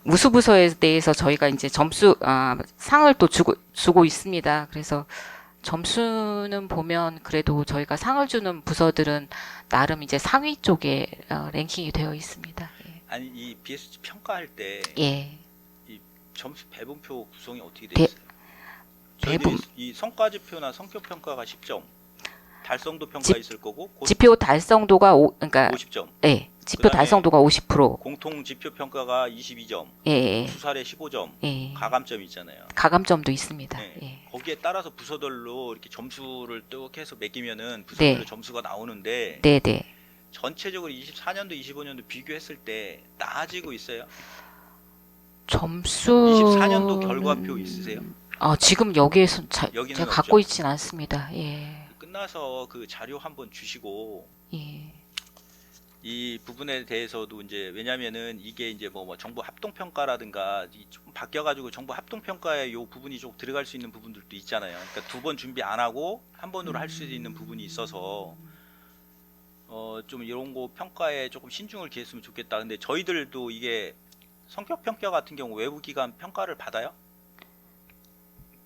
우수 부서에 대해서 저희가 이제 상을 또 주고 있습니다. 그래서 점수는 보면 그래도 저희가 상을 주는 부서들은 나름 이제 상위 쪽에 랭킹이 되어 있습니다. 아니 이 BSC 평가할 때 예. 점수 배분표 구성이 어떻게 돼 배- 있어요? 저희들이 배분- 이 성과 지표나 성격 평가가 10점, 달성도 평가 있을 거고 지표 달성도가 그러니까 50점, 지표 그다음에 달성도가 50%. 공통 지표 평가가 22점, 예. 수사례 15점, 예. 가감점이 있잖아요. 가감점도 있습니다. 네. 예. 거기에 따라서 부서별로 이렇게 점수를 뚝 해서 매기면은 부서별로 네. 점수가 나오는데 네, 네. 전체적으로 24년도, 25년도 비교했을 때 나아지고 있어요. 점수 24년도 결과표 있으세요? 지금 여기에서 여기는 제가 없죠? 갖고 있진 않습니다. 예. 끝나서 그 자료 한번 주시고 예. 이 부분에 대해서도 이제 왜냐면은 이게 이제 뭐 정부 합동 평가라든가 조금 바뀌어가지고 정부 합동 평가에 요 부분이 좀 들어갈 수 있는 부분들도 있잖아요. 그러니까 두 번 준비 안 하고 한 번으로 할 수 있는 부분이 있어서 좀 이런 거 평가에 조금 신중을 기했으면 좋겠다. 근데 저희들도 이게 성격 평가 같은 경우 외부 기관 평가를 받아요?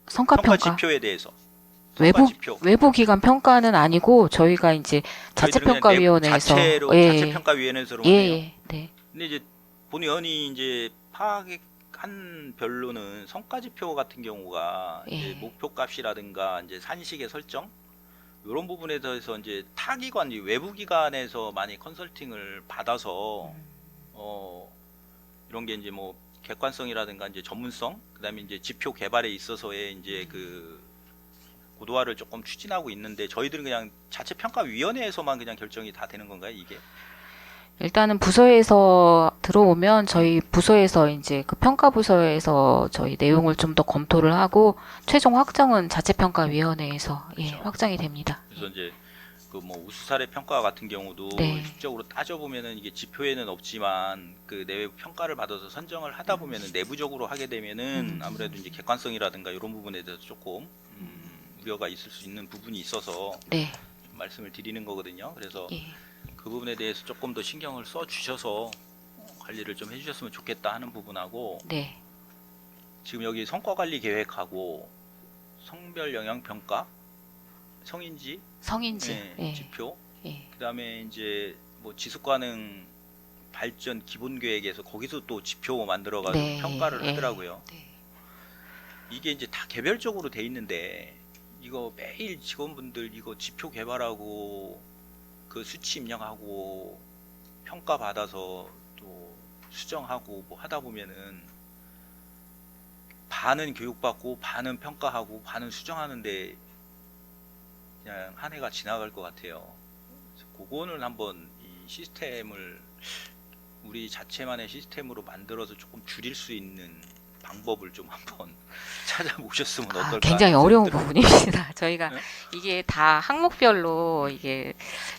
성과 평가. 지표에 대해서. 외부 지표. 외부 기관 평가는 아니고 저희가 이제 자체평가위원회에서 자체평가위원회에서 예, 해요. 예. 네. 근데 이제 본의원이 이제 파악한 별로는 성과지표 같은 경우가 예. 이제 목표값이라든가 이제 산식의 설정 이런 부분에 대해서 이제 타기관 외부 기관에서 많이 컨설팅을 받아서 이런 게 이제 뭐 객관성이라든가 이제 전문성 그다음에 이제 지표 개발에 있어서의 이제 그 고도화를 조금 추진하고 있는데 저희들은 그냥 자체평가위원회에서만 그냥 결정이 다 되는 건가요, 이게? 일단은 부서에서 들어오면 저희 부서에서 이제 그 평가 부서에서 저희 내용을 좀 더 검토를 하고 최종 확정은 자체평가위원회에서 예, 그렇죠. 확정이 됩니다. 그래서 이제 그 뭐 우수사례 평가 같은 경우도 네. 실적으로 따져 보면은 이게 지표에는 없지만 그 내외 평가를 받아서 선정을 하다 보면은 내부적으로 하게 되면은 아무래도 이제 객관성이라든가 이런 부분에 대해서 조금 우려가 있을 수 있는 부분이 있어서 네, 말씀을 드리는 거거든요. 그래서 예, 그 부분에 대해서 조금 더 신경을 써 주셔서 관리를 좀 해주셨으면 좋겠다 하는 부분하고 네, 지금 여기 성과관리 계획하고 성별 영향 평가, 성인지 성인지, 네, 예, 지표, 예, 그다음에 이제 뭐 지속가능 발전 기본 계획에서 거기서 또 지표 만들어가지고 네, 평가를 예, 하더라고요. 네. 이게 이제 다 개별적으로 돼 있는데 이거 매일 직원분들 이거 지표 개발하고 그 수치 입력하고 평가 받아서 또 수정하고 뭐 하다 보면은 반은 교육받고 반은 평가하고 반은 수정하는데 그냥 한 해가 지나갈 것 같아요. 그래서 그거는 한번 이 시스템을 우리 자체만의 시스템으로 만들어서 조금 줄일 수 있는 방법을 좀 한번 찾아보셨으면 어떨까? 굉장히 하는 어려운 생각이 부분입니다. 저희가 네? 이게 다 항목별로 이게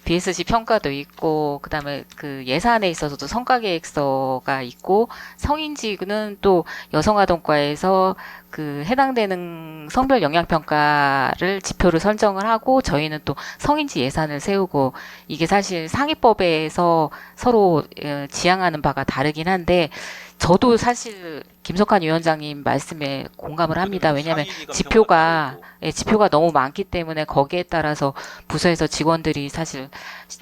BSC 평가도 있고, 그다음에 그 예산에 있어서도 성과계획서가 있고, 성인지는 또 여성아동과에서 그 해당되는 성별 영향평가를 지표를 선정을 하고, 저희는 또 성인지 예산을 세우고, 이게 사실 상위법에서 서로 지향하는 바가 다르긴 한데, 저도 사실 김석환 위원장님 말씀에 공감을 합니다. 왜냐하면 상위 기관 지표가 평가도 있고. 예, 지표가 너무 많기 때문에 거기에 따라서 부서에서 직원들이 사실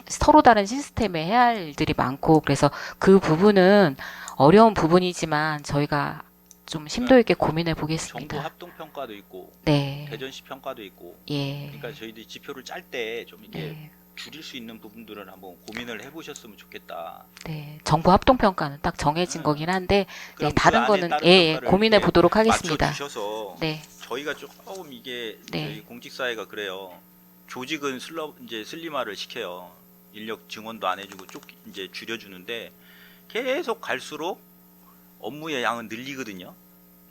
서로 다른 시스템에 해야 할 일들이 많고, 그래서 그 부분은 어려운 부분이지만 저희가 좀 심도 있게 고민해 정부 보겠습니다. 합동 평가도 있고 네, 대전시 평가도 있고 예, 그러니까 저희들이 지표를 짤 때 좀 이렇게 네, 줄일 수 있는 부분들은 한번 고민을 해보셨으면 좋겠다. 네. 정부 합동 평가는 딱 정해진 거긴 한데, 네, 그럼 그 다른 안에 거는 다른 예, 평가를 고민해 이렇게 보도록 하겠습니다. 맞춰주셔서 네, 저희가 조금 이게 네. 저희 공직사회가 그래요. 조직은 이제 슬림화를 시켜요. 인력 증원도 안 해주고 쭉 이제 줄여주는데 계속 갈수록 업무의 양은 늘리거든요.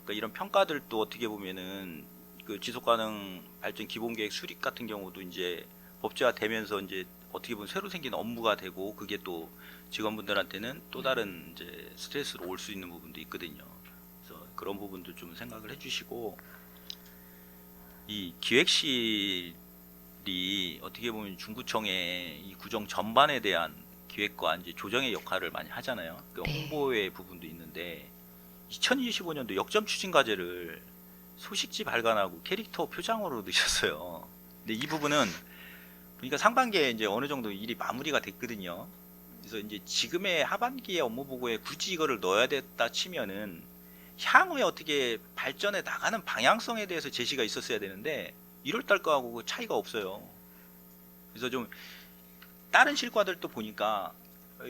그러니까 이런 평가들도 어떻게 보면은 그 지속가능 발전 기본계획 수립 같은 경우도 이제 법제화되면서 이제 어떻게 보면 새로 생긴 업무가 되고 그게 또 직원분들한테는 또 다른 이제 스트레스로 올 수 있는 부분도 있거든요. 그래서 그런 부분도 좀 생각을 해주시고 이 기획실이 어떻게 보면 중구청의 이 구정 전반에 대한 기획과 이제 조정의 역할을 많이 하잖아요. 그 네. 홍보의 부분도 있는데 2025년도 역점 추진 과제를 소식지 발간하고 캐릭터 표장으로 넣으셨어요. 근데 이 부분은 그러니까 상반기에 이제 어느 정도 일이 마무리가 됐거든요. 그래서 이제 지금의 하반기의 업무 보고에 굳이 이거를 넣어야 됐다 치면은 향후에 어떻게 발전해 나가는 방향성에 대해서 제시가 있었어야 되는데 1월달 거하고 그 차이가 없어요. 그래서 좀 다른 실과들도 보니까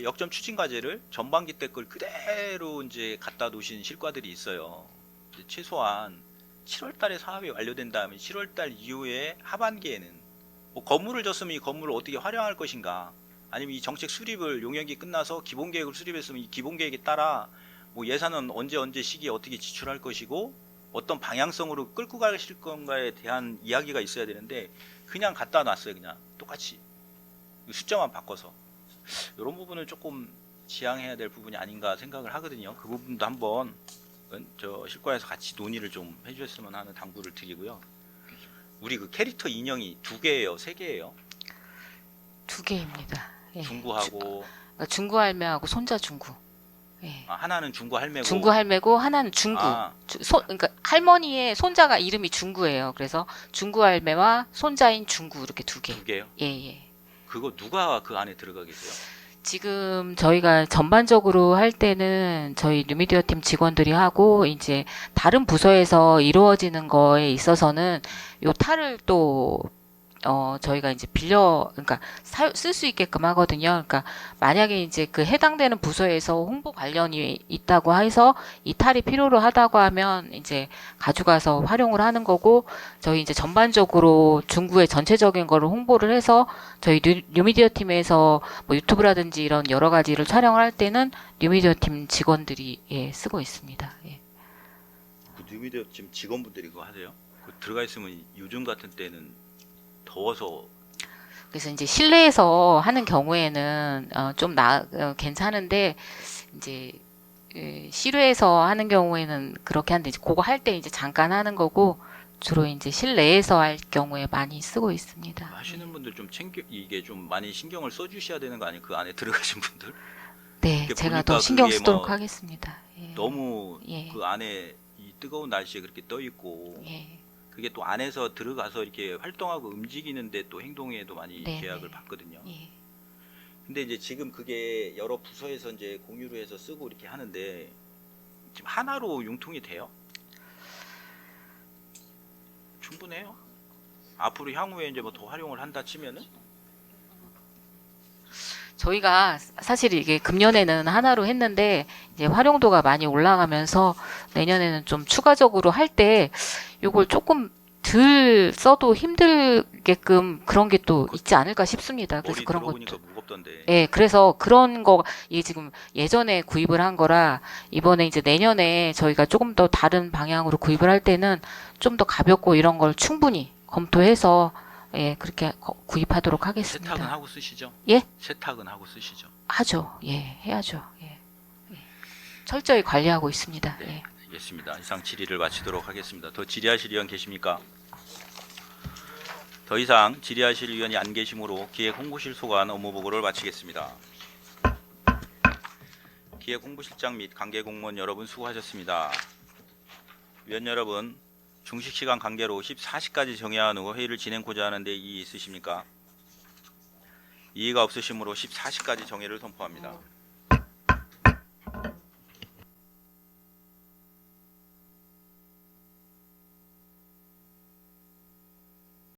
역점 추진 과제를 전반기 때 걸 그대로 이제 갖다 놓으신 실과들이 있어요. 근데 최소한 7월달에 사업이 완료된 다음에 7월달 이후에 하반기에는 뭐 건물을 졌으면 이 건물을 어떻게 활용할 것인가, 아니면 이 정책 수립을 용역이 끝나서 기본 계획을 수립했으면 이 기본 계획에 따라 뭐 예산은 언제 시기에 어떻게 지출할 것이고 어떤 방향성으로 끌고 가실 건가에 대한 이야기가 있어야 되는데 그냥 갖다 놨어요. 그냥 똑같이 숫자만 바꿔서. 이런 부분을 조금 지양해야 될 부분이 아닌가 생각을 하거든요. 그 부분도 한번 저 실과에서 같이 논의를 좀 해주셨으면 하는 당부를 드리고요. 우리 그 캐릭터 인형이 2개예요, 3개예요? 2개입니다. 예. 중구하고 그러니까 중구 할매하고 손자 중구. 예. 하나는 중구 할매고 중구 할매고 하나는 중구. 아, 그러니까 할머니의 손자가 이름이 중구예요. 그래서 중구 할매와 손자인 중구 이렇게 2개. 2개요? 예, 예. 그거 누가 그 안에 들어가 계세요? 지금 저희가 전반적으로 할 때는 저희 뉴미디어 팀 직원들이 하고, 이제 다른 부서에서 이루어지는 거에 있어서는 요 탈을 또 저희가 이제 그러니까 쓸 수 있게끔 하거든요. 그러니까 만약에 이제 그 해당되는 부서에서 홍보 관련이 있다고 해서 이탈이 필요로 하다고 하면 이제 가져가서 활용을 하는 거고, 저희 이제 전반적으로 중구의 전체적인 거를 홍보를 해서 저희 뉴미디어 팀에서 뭐 유튜브라든지 이런 여러 가지를 촬영을 할 때는 뉴미디어 팀 직원들이 예, 쓰고 있습니다. 예. 그 뉴미디어 지금 직원분들이 그거 하세요? 그 들어가 있으면 요즘 같은 때는 더워서 그래서 이제 실내에서 하는 경우에는 괜찮은데 이제 실외에서 하는 경우에는 그렇게 하는데 이제 그거 할 때 이제 잠깐 하는 거고, 주로 이제 실내에서 할 경우에 많이 쓰고 있습니다. 하시는 분들 좀 이게 좀 많이 신경을 써주셔야 되는 거 아니에요? 그 안에 들어가신 분들 네, 이렇게 제가 보니까 더 신경 그게 쓰도록 뭐 하겠습니다. 예. 너무 예. 그 안에 이 뜨거운 날씨에 그렇게 떠 있고 예. 그게 또 안에서 들어가서 이렇게 활동하고 움직이는데 또 행동에도 많이 네, 제약을 네. 받거든요. 예. 근데 이제 지금 그게 여러 부서에서 이제 공유를 해서 쓰고 이렇게 하는데 지금 하나로 융통이 돼요? 충분해요? 앞으로 향후에 이제 뭐 더 활용을 한다 치면은 저희가 사실 이게 금년에는 하나로 했는데 이제 활용도가 많이 올라가면서 내년에는 좀 추가적으로 할 때 요걸 조금 덜 써도 힘들게끔 그런 게 또 있지 않을까 싶습니다. 그래서 머리 그런 들어보니까 것도. 무겁던데. 예, 그래서 그런 거, 이게 지금 예전에 구입을 한 거라 이번에 이제 내년에 저희가 조금 더 다른 방향으로 구입을 할 때는 좀 더 가볍고 이런 걸 충분히 검토해서 예, 그렇게 구입하도록 하겠습니다. 세탁은 하고 쓰시죠? 예? 세탁은 하고 쓰시죠? 하죠. 예, 해야죠. 예. 예. 철저히 관리하고 있습니다. 네, 예. 알겠습니다. 이상 질의를 마치도록 하겠습니다. 더 질의하실 의원 계십니까? 더 이상 질의하실 의원이 안 계시므로 기획홍보실 소관 업무보고를 마치겠습니다. 기획홍보실장 및 관계공무원 여러분 수고하셨습니다. 위원 여러분, 중식시간 관계로 14시까지 정해한 후 회의를 진행코자 하는데 이의 있으십니까? 이의가 없으시므로 14시까지 정회를 선포합니다.